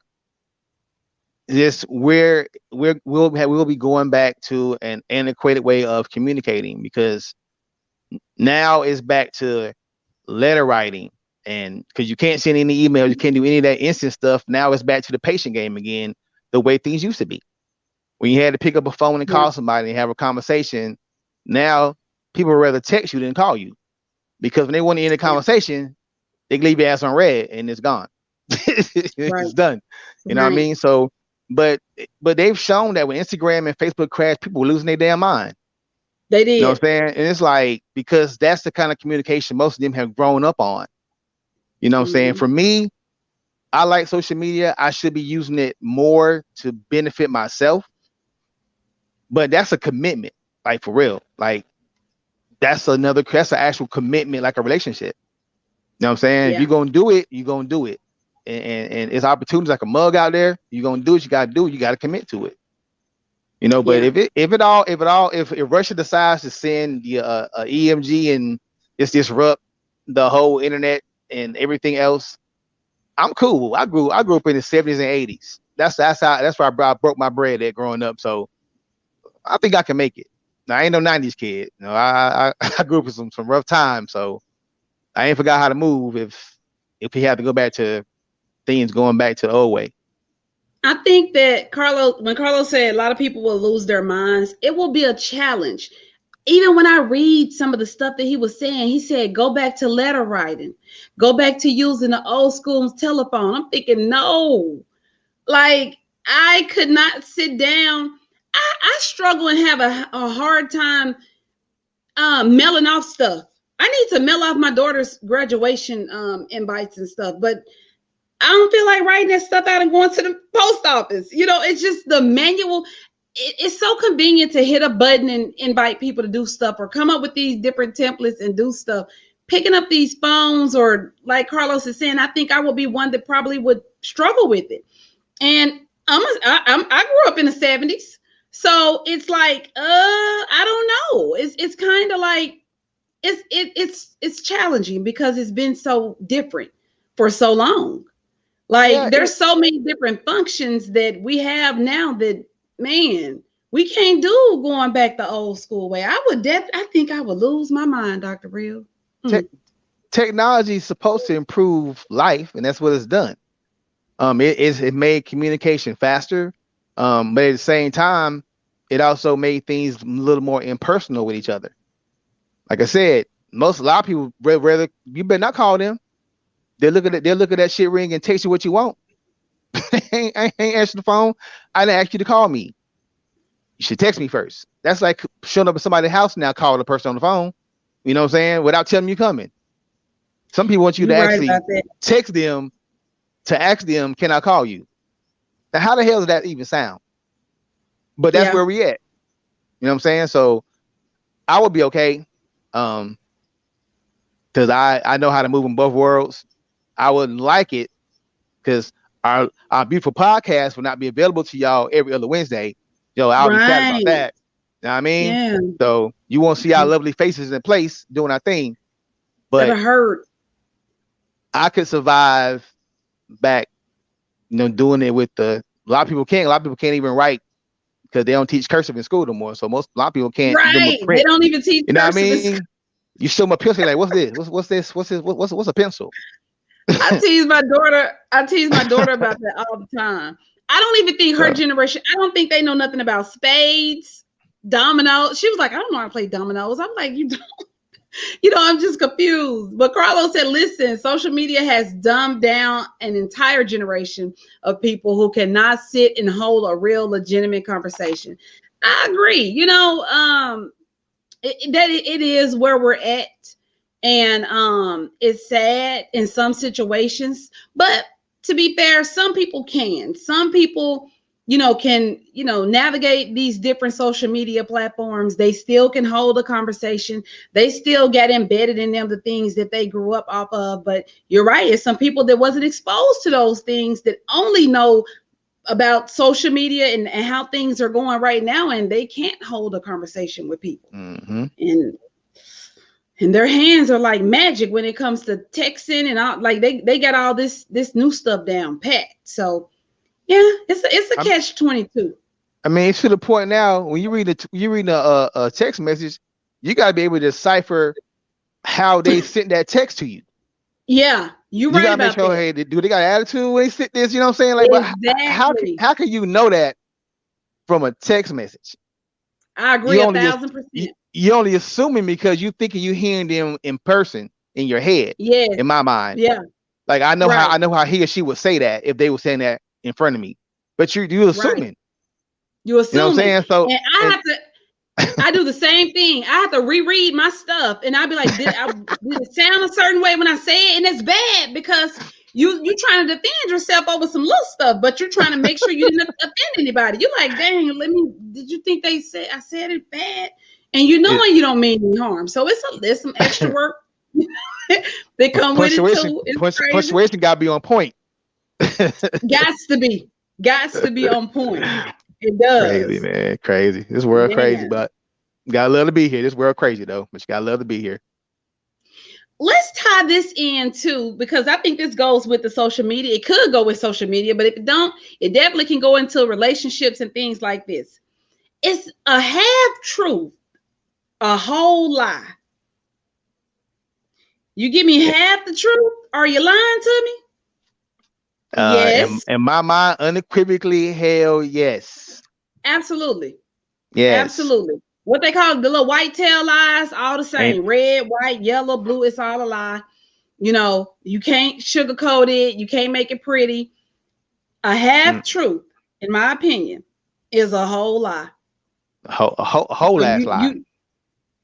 Just we'll be going back to an antiquated way of communicating because now it's back to letter writing, and because you can't send any emails, you can't do any of that instant stuff. Now it's back to the patient game again, the way things used to be when you had to pick up a phone and Right. call somebody and have a conversation. Now people would rather text you than call you because when they want to end a Yeah. conversation, they leave your ass on red and it's gone. Right. It's done. You know what I Right. mean? So, but but they've shown that when Instagram and Facebook crash, people were losing their damn mind. They You know what did. I'm saying? And it's like because that's the kind of communication most of them have grown up on. You know what I'm saying? Hmm. For me, I like social media. I should be using it more to benefit myself, but that's a commitment, like for real. Like that's an actual commitment, like a relationship. You know what I'm saying? If Yeah. you're gonna do it, you're gonna do it. And it's opportunities like a mug out there. You're gonna do it, you gotta do it, you gotta commit to it. You know, but Yeah. if Russia decides to send the EMG and just disrupt the whole internet and everything else, I'm cool. I grew up in the 70s and 80s. That's where I broke my bread at growing up. So I think I can make it. Now I ain't no 90s kid. You know, I grew up with some rough times, so I ain't forgot how to move if we had to go back to things going back to the old way. I think that when Carlos said a lot of people will lose their minds, it will be a challenge. Even when I read some of the stuff that he was saying, he said, go back to letter writing, go back to using the old school telephone. I'm thinking, no, like I could not sit down. I struggle and have a hard time mailing off stuff. I need to mail off my daughter's graduation invites and stuff, but I don't feel like writing that stuff out and going to the post office. It's just the manual. It's so convenient to hit a button and invite people to do stuff or come up with these different templates and do stuff. Picking up these phones, or like Carlos is saying, I think I will be one that probably would struggle with it. And I grew up in the 70s. So it's like, I don't know. It's kind of like it's challenging because it's been so different for so long. Yeah, Like there's so many different functions that we have now that, man, we can't do going back the old school way. I think I would lose my mind, Dr. Real. te- Mm. technology is supposed to improve life, and that's what it's done. It made communication faster, but at the same time, it also made things a little more impersonal with each other. Like I said, a lot of people rather you better not call them. They'll look at that shit ring and text you what you want. I ain't answer the phone. I didn't ask you to call me. You should text me first. That's like showing up at somebody's house now, calling the person on the phone. You know what I'm saying? Without telling them you coming. Some people want you to You're right actually about that. text them to ask them, can I call you? Now, how the hell does that even sound? But that's Yeah. where we at. You know what I'm saying? So I would be okay. Um, because I know how to move in both worlds. I wouldn't like it because our beautiful podcast will not be available to y'all every other Wednesday. Yo, I'll be sad about Right. that. You know what I mean? Yeah. So you won't see our lovely faces in place doing our thing. But Ever heard? I could survive back, doing it with a lot of people can't. A lot of people can't even write because they don't teach cursive in school no more. So a lot of people can't do them with Right. They print. don't even teach You know what I cursive in school. mean? You show them a pencil, like, what's this? What's this? What's a pencil? I tease my daughter about that all the time. I don't even think her So generation, I don't think they know nothing about spades, dominoes. She was like, I don't know how to play dominoes. I'm like, you don't, I'm just confused. But Carlos said, listen, social media has dumbed down an entire generation of people who cannot sit and hold a real legitimate conversation. I agree. It is where we're at, and it's sad in some situations, but to be fair, some people can navigate these different social media platforms. They still can hold a conversation. They still get embedded in them the things that they grew up off of. But you're right, it's some people that wasn't exposed to those things that only know about social media and how things are going right now, and they can't hold a conversation with people. mm-hmm. And their hands are like magic when it comes to texting and all. Like they got all this new stuff down pat. So yeah, it's a I, catch 22. I mean, it's to the point now when you read a text message, you gotta be able to decipher how they sent that text to you. Yeah, you're You right gotta make about sure, that. hey, do they got attitude when they sent this? You know what I'm saying? Like, but Exactly. how can you know that from a text message? I You agree a only just thousand you, percent. you only assuming because you thinking you hearing them in person in your head. Yes. In my mind, Yeah. like Right. I know how he or she would say that if they were saying that in front of me. But you Right. assuming, You you know what I'm assuming. saying? So And I and have to I do the same thing. I have to reread my stuff, and I'll be like, did it sound a certain way when I say it? And it's bad because you trying to defend yourself over some little stuff, but you're trying to make sure you didn't offend anybody. You're like, dang, did you think they said I said it bad? And you know it, when you don't mean any harm. So there's some extra work that come with it punctuation too. It's crazy. punctuation got to be on point. Gots to be. Gots to be on point. It Crazy, does. man, crazy. This world crazy, Man. but gotta love to be here. This world crazy though, but you gotta love to be here. Let's tie this in too, because I think this goes with the social media. It could go with social media, but if it don't, it definitely can go into relationships and things like this. It's a half truth, a whole lie. You give me half the truth, are you lying to me? Yes, In my mind, unequivocally, hell yes, absolutely. yes. Absolutely. What they call the little white tail lies, all the Ain't same. Red, white, yellow, blue, it's all a lie. You can't sugarcoat it, you can't make it pretty. A mm, half truth, in my opinion, is a whole lie. a whole So ass lie.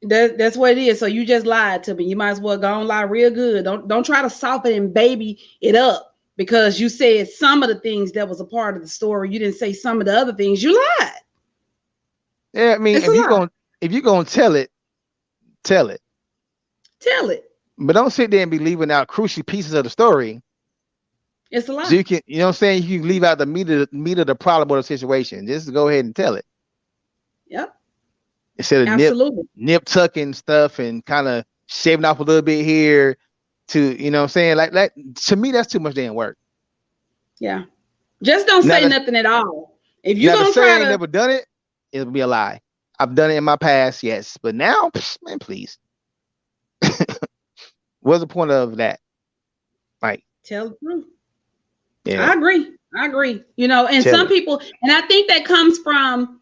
that's what it is. So you just lied to me. You might as well go and lie real good. Don't try to soften and baby it up because you said some of the things that was a part of the story. You didn't say some of the other things. You lied. Yeah, I mean, It's a lie. if you gonna tell it, tell it. Tell it. But don't sit there and be leaving out crucial pieces of the story. It's a So lie. you can, you know what I'm saying? You can leave out the meat of the problem or the situation. Just go ahead and tell it. Yep. Instead of Absolutely. nip tucking stuff and kind of shaving off a little bit here to, you know what I'm saying? Like that to me, that's too much damn work. Yeah. Just don't Now say to, nothing at all. If you're now to gonna say try I ain't to, never done it, it'll be a lie. I've done it in my past, yes. But now, man, please. What's the point of that? Like, tell the truth. yeah, I agree. I agree. And tell some it. people, and I think that comes from,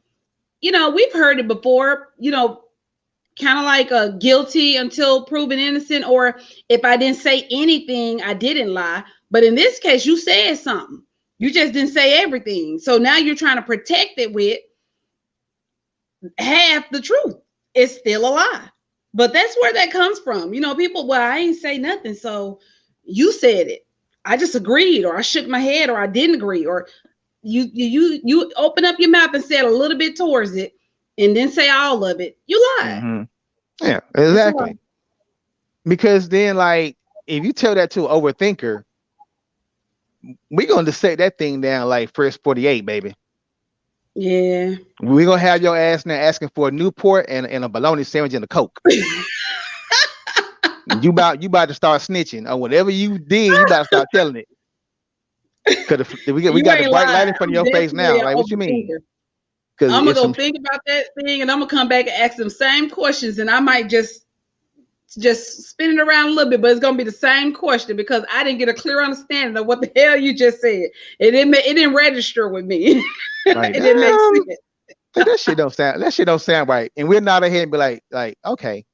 we've heard it before, kind of like a guilty until proven innocent, or if I didn't say anything, I didn't lie. But in this case, you said something. You just didn't say everything. So now you're trying to protect it with half the truth. It's still a lie. But that's where that comes from. People, well, I ain't say nothing. So you said it. I just agreed, or I shook my head, or I didn't agree, or you open up your mouth and said a little bit towards it and then say all of it. You lied. Mm-hmm. Yeah, It's a lie. exactly. Because then, like, if you tell that to an overthinker, we gonna just set that thing down like first 48, baby. Yeah. We gonna have your ass now asking for a Newport and a bologna sandwich and a Coke. You about to start snitching or whatever you did. You about to start telling it because we You got the ain't bright light lying. in front of I'm your face definitely now. an Like, what you mean? overthinker. Because I'm gonna it's go some think about that thing, and I'm gonna come back and ask them same questions, and I might just spin it around a little bit, but it's gonna be the same question because I didn't get a clear understanding of what the hell you just said. It didn't register with me. like, It didn't make sense. that shit don't sound right. And we're not ahead and be like, okay.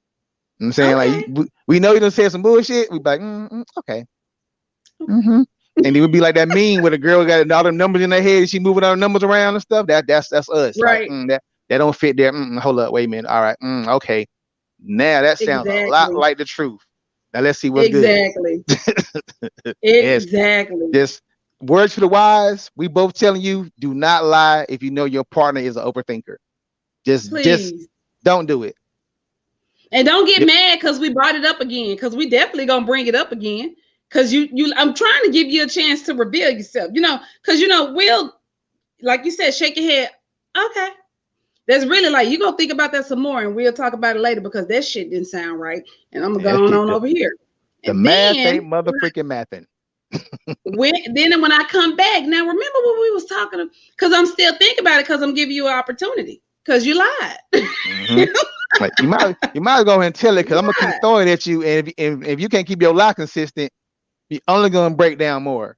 You know what I'm saying, like, Okay. we know you done said some bullshit. We be like, okay. Okay. Mm-hmm. And it would be like that meme where the girl got all the numbers in her head and she moving all the numbers around and stuff. That's us. Like, Right. that don't fit there. Hold up, wait a minute. All right. Okay. Now that sounds a lot Exactly. like the truth. Now let's see what's good. Exactly. Yes. Exactly. Just words for the wise. We both telling you, do not lie if you know your partner is an overthinker. Just Please. don't do it. And don't get mad because we brought it up again, because we definitely gonna bring it up again. Because I'm trying to give you a chance to reveal yourself, because we'll, like you said, shake your head. Okay. That's really like you gonna think about that some more, and we'll talk about it later because that shit didn't sound right, and I'm gonna That go shit, on over here. the And math then ain't motherfucking mathing. when I come back, now remember what we was talking, because I'm still thinking about it because I'm giving you an opportunity because you lied. Mm-hmm. Like you might go ahead and tell it because You I'm gonna keep lied. throwing at you, and if you can't keep your lie consistent, you're only gonna break down more.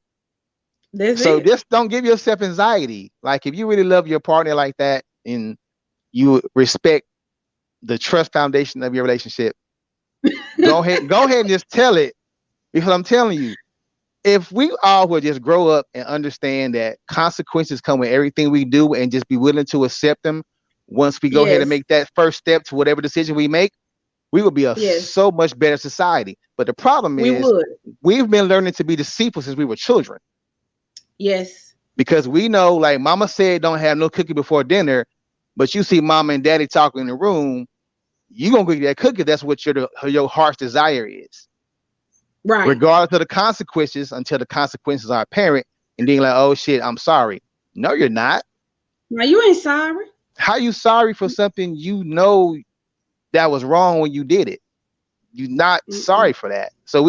That's So it. just don't give yourself anxiety. Like if you really love your partner like that and you respect the trust foundation of your relationship. Go ahead and just tell it, because I'm telling you, if we all would just grow up and understand that consequences come with everything we do and just be willing to accept them once we go ahead and Yes. make that first step to whatever decision we make, we would be a Yes. so much better society. But the problem We is would. we've been learning to be deceitful since we were children, Yes. because we know, like mama said, don't have no cookie before dinner, but you see mama and daddy talking in the room, you gonna get that cookie. That's what your heart's desire is, Right. regardless of the consequences, until the consequences are apparent, and then like, oh shit, I'm sorry. No, you're not. Now you ain't sorry. How you sorry for something you know that was wrong when you did it? You're not Mm-mm. sorry for that. So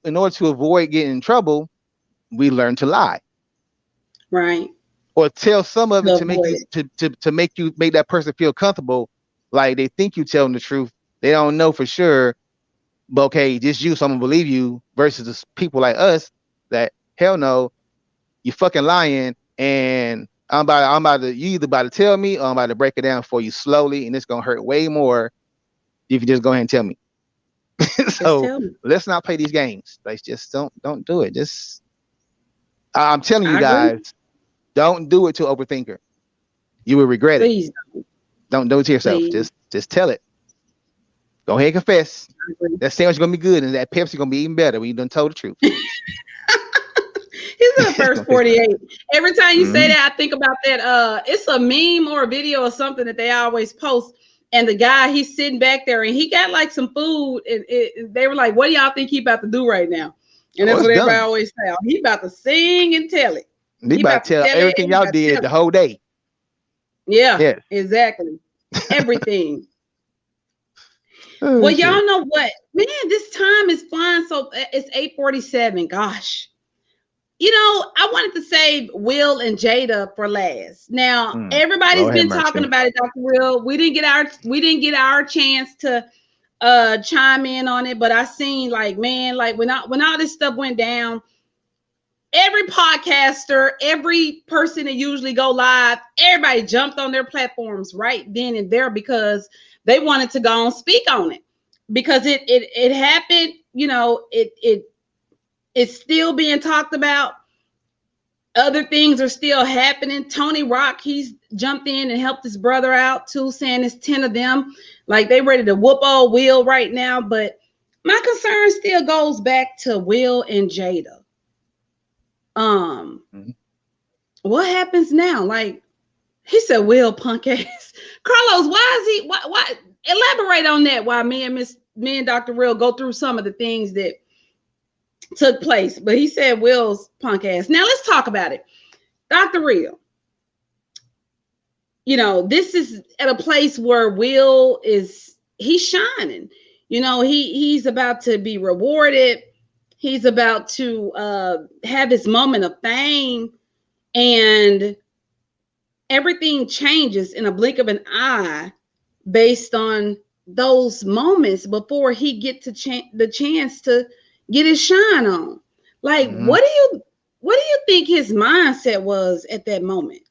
in order to avoid getting in trouble, we learn to lie Right. or tell some of To it to make avoid you it. make that person feel comfortable, like they think you telling the truth. They don't know for sure, but okay, just you, so I'm gonna believe you. Versus the people like us that hell no, you fucking lying, and I'm about to you either about to tell me or I'm about to break it down for you slowly, and it's gonna hurt way more if you just go ahead and tell me. Just So tell me. let's not play these games. Like just don't do it. Just I'm telling you I agree. guys, don't do it to overthinker. You will regret it. Please, Don't do it to yourself. please. Just tell it. Go ahead and confess. I agree. That sandwich gonna be good, and that Pepsi gonna be even better when you done told the truth. He's in the It's first gonna taste better. 48. Every time you say Mm-hmm. that, I think about that. It's a meme or a video or something that they always post. And the guy, he's sitting back there and he got like some food. And they were like, what do y'all think he about to do right now? And Oh, that's it's what everybody done. always say. He about to sing and tell it. They He about about to to tell tell it. everything He y'all about to did tell the it. whole day. Yeah, Yes. exactly. Everything. Oh Well, shit. y'all know what? Man, this time is flying. So it's 8:47. Gosh. I wanted to save Will and Jada for last. Now, everybody's Lord have been talking mercy. about it, Dr. Will. We didn't get our chance to chime in on it, but I seen like, man, like when all this stuff went down, every podcaster, every person that usually go live, everybody jumped on their platforms right then and there because they wanted to go and speak on it. Because it happened, it's still being talked about. Other things are still happening. Tony Rock, he's jumped in and helped his brother out too, saying it's 10 of them. Like they ready to whoop old Will right now. But my concern still goes back to Will and Jada. Um, Mhm. what happens now? Like he said, Will punk ass. Carlos, why is he why elaborate on that? Why me and Dr. Real go through some of the things that took place. But he said Will's punk ass. Now let's talk about it. Dr. Real, this is at a place where Will he's shining. He's about to be rewarded. He's about to have his moment of fame, and everything changes in a blink of an eye based on those moments before he get to the chance to get his shine on. Like, Mm-hmm. what do you think his mindset was at that moment?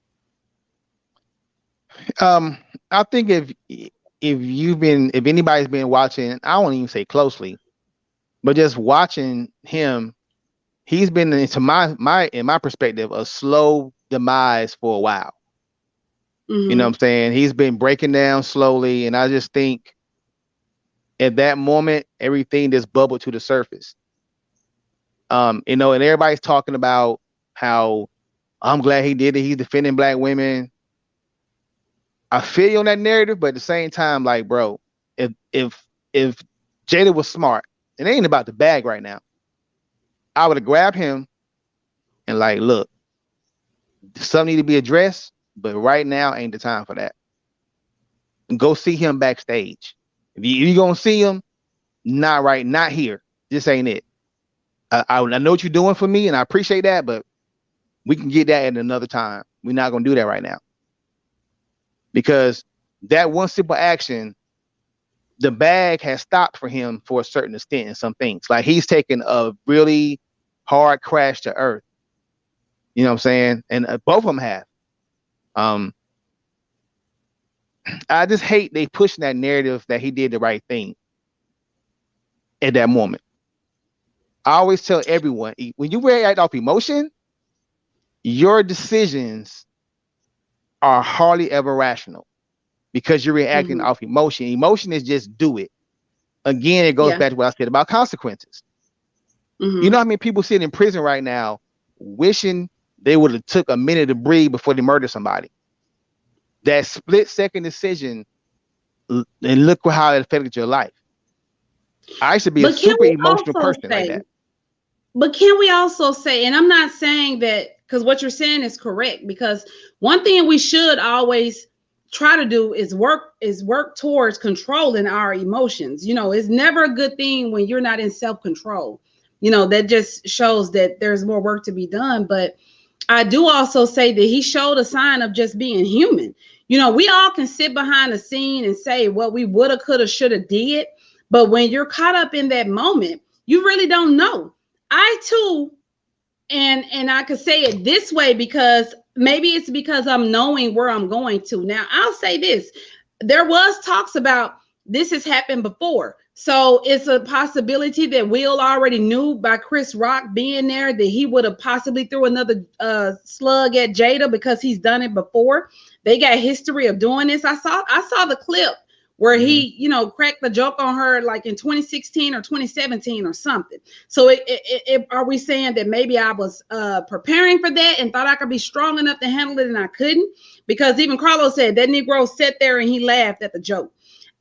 Um, I think if anybody's been watching, I won't even say closely, but just watching him, he's been into my in my perspective a slow demise for a while. You know what Mm-hmm. I'm saying? He's been breaking down slowly, and I just think at that moment everything just bubbled to the surface. And everybody's talking about how I'm glad he did it. He's defending black women. I feel you on that narrative, but at the same time, like, bro, if Jada was smart, it ain't about the bag right now. I would have grabbed him and like, look, something need to be addressed, but right now ain't the time for that. And go see him backstage. If you gonna see him, not right, not here. This ain't it. I know what you're doing for me, and I appreciate that, but we can get that at another time. We're not gonna do that right now because that one simple action, the bag has stopped for him for a certain extent in some things. Like he's taken a really hard crash to earth. You know what I'm saying? And both of them have. Um, I just hate they pushing that narrative that he did the right thing at that moment. I always tell everyone when you react off emotion, your decisions are hardly ever rational because you're reacting Mm-hmm. off emotion. Emotion is just do it. Again, it goes Yeah. back to what I said about consequences. You know Mm-hmm. how many people sit in prison right now wishing they would have took a minute to breathe before they murder somebody? That split second decision, and look how it affected your life. I used to be a But can super we emotional also person like say, that. but can we also say, and I'm not saying that because what you're saying is correct, because one thing we should always try to do is work towards controlling our emotions. It's never a good thing when you're not in self-control. That just shows that there's more work to be done. But I do also say that he showed a sign of just being human. We all can sit behind the scene and say what we woulda, coulda, shoulda did, but when you're caught up in that moment, you really don't know. I too, and I could say it this way because maybe it's because I'm knowing where I'm going to. Now, I'll say this. There was talks about this has happened before. So it's a possibility that Will already knew by Chris Rock being there that he would have possibly threw another slug at Jada because he's done it before. They got history of doing this. I saw the clip where Mm-hmm. he cracked the joke on her like in 2016 or 2017 or something. So are we saying that maybe I was preparing for that and thought I could be strong enough to handle it and I couldn't? Because even Carlos said that Negro sat there and he laughed at the joke.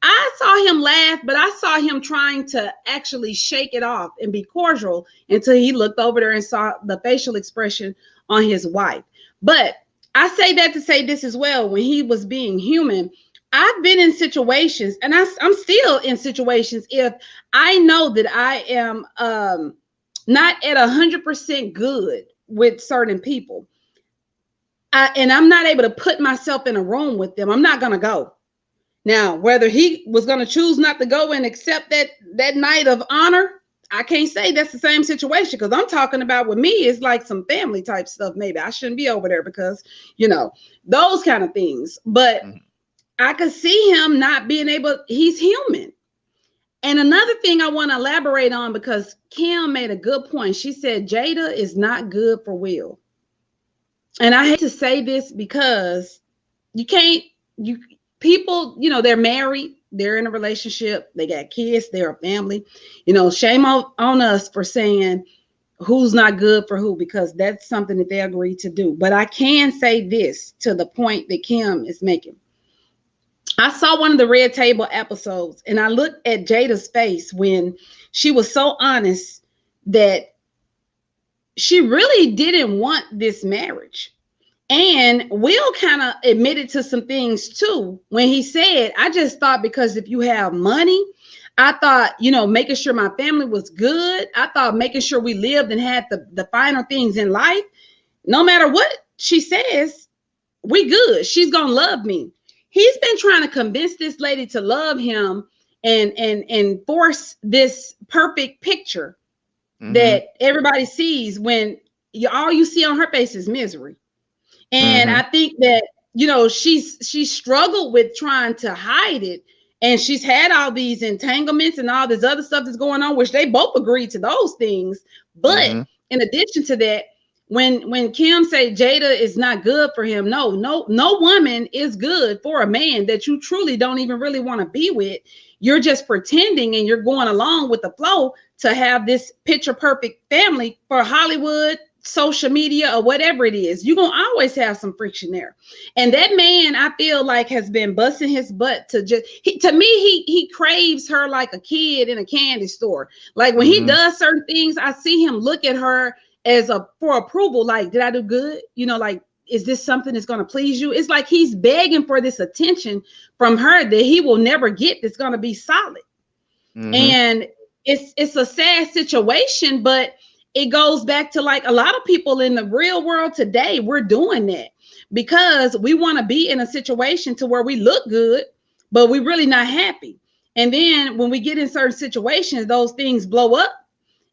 I saw him laugh, but I saw him trying to actually shake it off and be cordial until he looked over there and saw the facial expression on his wife. But I say that to say this as well. When he was being human, I've been in situations, and I'm still in situations. If I know that I am not at 100% good with certain people, and I'm not able to put myself in a room with them, I'm not gonna go. Now, whether he was gonna choose not to go and accept that night of honor, I can't say that's the same situation because I'm talking about with me, it's like some family type stuff. Maybe I shouldn't be over there because you know those kind of things. But Mm-hmm. I could see him not being able. He's human. And another thing I want to elaborate on because Kim made a good point. She said Jada is not good for Will. And I hate to say this because you can't you people, they're married, they're in a relationship, they got kids, they're a family. Shame on us for saying who's not good for who because that's something that they agreed to do. But I can say this to the point that Kim is making. I saw one of the Red Table episodes and I looked at Jada's face when she was so honest that she really didn't want this marriage. And Will kind of admitted to some things too when he said, I just thought because if you have money, I thought, making sure my family was good. I thought making sure we lived and had the finer things in life. No matter what she says, we good. She's gonna love me. He's been trying to convince this lady to love him and force this perfect picture Mm-hmm. that everybody sees when all you see on her face is misery. And Mm-hmm. I think that she struggled with trying to hide it, and she's had all these entanglements and all this other stuff that's going on, which they both agreed to those things. But Mm-hmm. in addition to that, when Kim said Jada is not good for him, no woman is good for a man that you truly don't even really want to be with. You're just pretending and you're going along with the flow to have this picture perfect family for Hollywood, social media, or whatever it is. You're gonna always have some friction there. And that man, I feel like, has been busting his butt to just to me, he craves her like a kid in a candy store. Like when he Mm-hmm. does certain things, I see him look at her as a for approval, like, did I do good? Like, is this something that's going to please you? It's like he's begging for this attention from her that he will never get that's going to be solid. Mm-hmm. And it's a sad situation, but it goes back to like a lot of people in the real world today. We're doing that because we want to be in a situation to where we look good, but we're really not happy. And then when we get in certain situations, those things blow up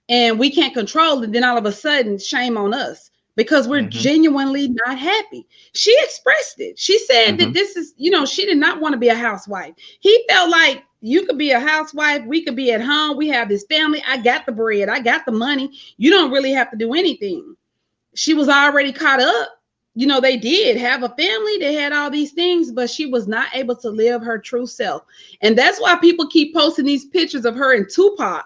and we can't control it. Then all of a sudden, shame on us because we're Mm-hmm. genuinely not happy. She expressed it. She said Mm-hmm. that this is, she did not want to be a housewife. He felt like you could be a housewife. We could be at home. We have this family. I got the bread. I got the money. You don't really have to do anything. She was already caught up. They did have a family. They had all these things, but she was not able to live her true self. And that's why people keep posting these pictures of her and Tupac,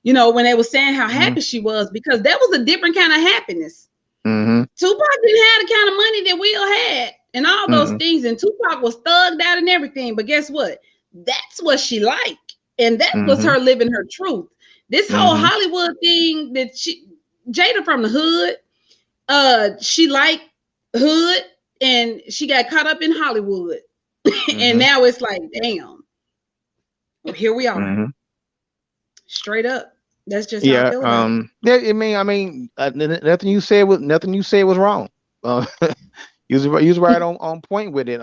when they were saying how Mm-hmm. happy she was, because that was a different kind of happiness. Mm-hmm. Tupac didn't have the kind of money that Will had and all those Mm-hmm. things. And Tupac was thugged out and everything. But guess what? That's what she liked. And that was Mm-hmm. her living her truth. This whole Mm-hmm. Hollywood thing that Jada from the hood, she liked hood and she got caught up in Hollywood. And Mm-hmm. now it's like, damn, well, here we are. Mm-hmm. Straight up. That's just how I Yeah. feel about it. Yeah. I mean, nothing you said was wrong. Uh, you was right on point with it.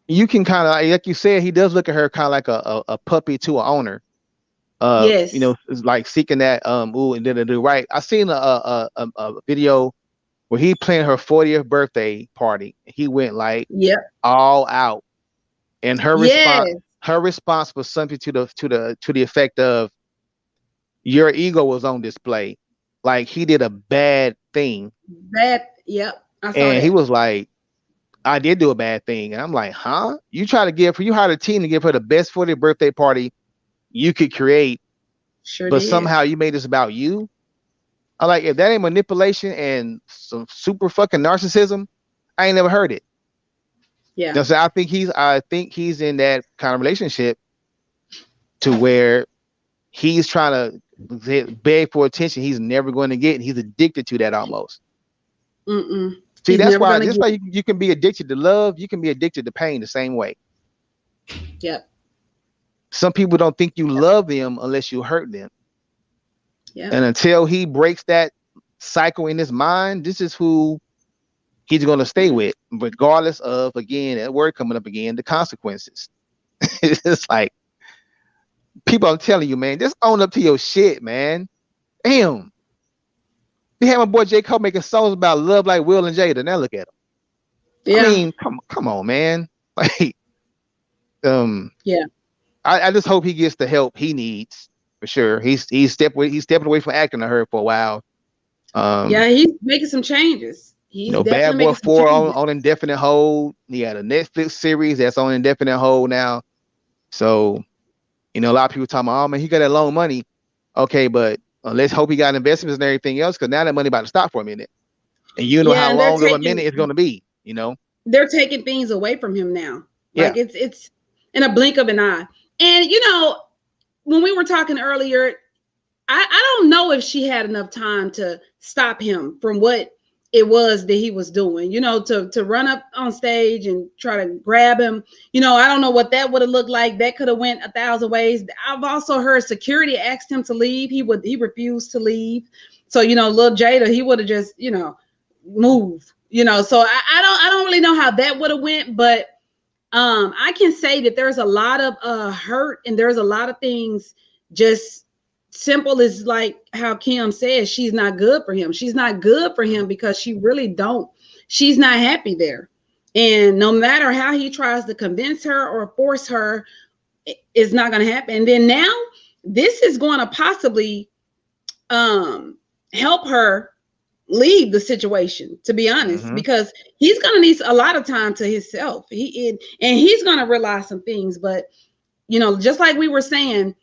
You can kind of, like you said, he does look at her kind of like a puppy to an owner. Yes. It's like seeking that ooh and then to do right. I seen a video where he planned her 40th birthday party. He went like Yep. all out, and Yes. her response was something to the effect of your ego was on display, like he did a bad thing, Yep. I saw and he that. was like, I did do a bad thing, and I'm like, huh? You hired a team to give her the best 40th birthday party you could create, Sure but did. somehow you made this about you. I'm like, if that ain't manipulation and some super fucking narcissism, I ain't never heard it. Yeah. So I think he's in that kind of relationship to where he's trying to beg for attention he's never going to get, and he's addicted to that almost. Mm-mm. See, He's that's never why gonna just get. like you can be addicted to love, you can be addicted to pain the same way. Yep. Some people don't think you love them unless you hurt them. Yep. And until he breaks that cycle in his mind, this is who he's going to stay with, regardless of, again, that word coming up again, the consequences. It's like, people, I'm telling you, man, just own up to your shit, man. Damn. They had my boy J. Cole making songs about love like Will and Jada. Now look at him. I Yeah. mean, come on, man. Like, um, Yeah. I just hope he gets the help he needs for sure. He's stepping away from acting, I heard, for a while. Yeah. Um, He's making some changes. He's Bad definitely Boy making some 4 changes. on indefinite hold. He had a Netflix series that's on indefinite hold now. So, a lot of people talking about, oh man, he got that loan money. Okay, but let's hope he got investments and everything else, because now that money about to stop for a minute. And you know Yeah, how and long of a minute it's gonna be. they're taking things away from him now. Yeah. Like it's in a blink of an eye. And when we were talking earlier, I don't know if she had enough time to stop him from what it was that he was doing, to run up on stage and try to grab him. I don't know what that would have looked like. That could have went 1,000 ways. I've also heard security asked him to leave. He refused to leave. So, little Jada, he would have just, moved, so I don't really know how that would have went, but I can say that there's a lot of hurt, and there's a lot of things just simple as like how Kim says, she's not good for him. She's not good for him because she's not happy there. And no matter how he tries to convince her or force her, it's not going to happen. And then now this is going to possibly help her leave the situation, to be honest, Mm-hmm. because he's going to need a lot of time to himself. And he's going to realize some things. But just like we were saying,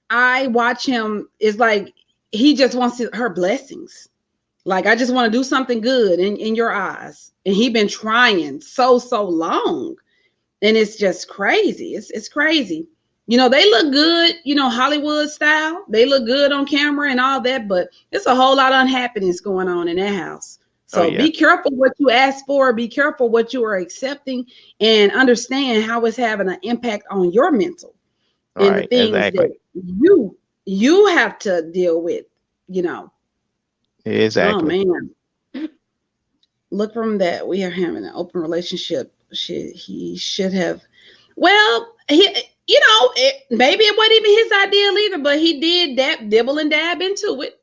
I watch him, it's like he just wants her blessings. Like, I just want to do something good in your eyes. And he been trying so long. And it's just crazy. It's crazy. They look good, Hollywood style. They look good on camera and all that, but it's a whole lot of unhappiness going on in that house. Oh So yeah. be careful what you ask for. Be careful what you are accepting, and understand how it's having an impact on your mental All and the right. things Exactly. that you have to deal with. you know oh Exactly. man, look from that we are having an open relationship. He should have, well, maybe it wasn't even his idea either, but he did dibble and dab into it.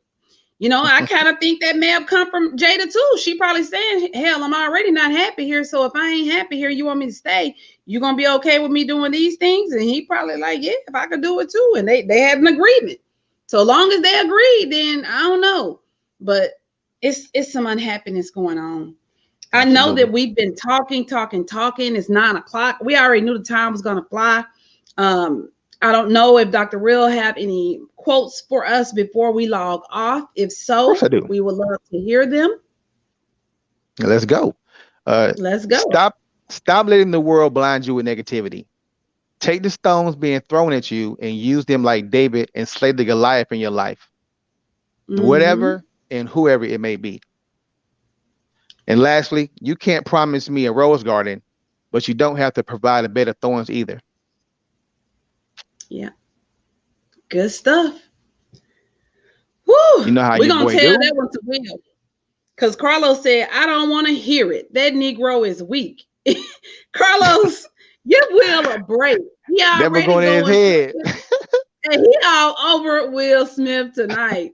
I kind of think that may have come from Jada too. She probably saying, hell, I'm already not happy here. So if I ain't happy here, you want me to stay? You gonna be okay with me doing these things? And he probably like, yeah, if I could do it too. And they had an agreement. So long as they agreed, then I don't know. But it's some unhappiness going on. I know Absolutely. that we've been talking. It's 9 o'clock. We already knew the time was gonna fly. I don't know if Dr. Real have any quotes for us before we log off. If Of course I so, do. we would love to hear them. Let's go. Uh, Let's go. stop letting the world blind you with negativity. Take the stones being thrown at you and use them like David and slay the Goliath in your life, Mm-hmm. whatever and whoever it may be. And lastly, you can't promise me a rose garden, but you don't have to provide a bed of thorns either. Yeah. Good stuff. Whew. You know how We're your gonna boy tell do? that one to Will. Because Carlos said, I don't want to hear it. That Negro is weak. Carlos, give Will a break. He That was already going in his going head. and he all over Will Smith tonight.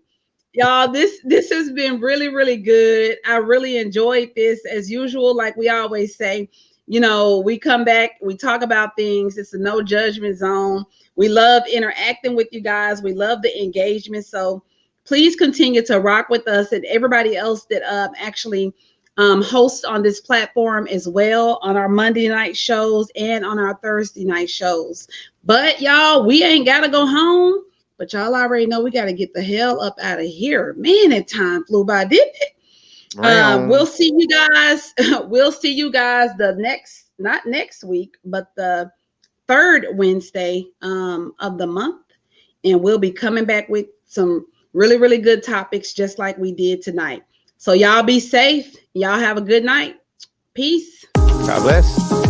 Y'all, this has been really, really good. I really enjoyed this as usual. Like we always say, we come back, we talk about things. It's a no judgment zone. We love interacting with you guys. We love the engagement. So please continue to rock with us and everybody else that actually hosts on this platform as well on our Monday night shows and on our Thursday night shows. But y'all, we ain't got to go home. But y'all already know we got to get the hell up out of here. Man, that time flew by, didn't it? We'll Round. see you guys. We'll see you guys not next week, but the third Wednesday of the month. And we'll be coming back with some really, really good topics, just like we did tonight. So y'all be safe. Y'all have a good night. Peace. God bless.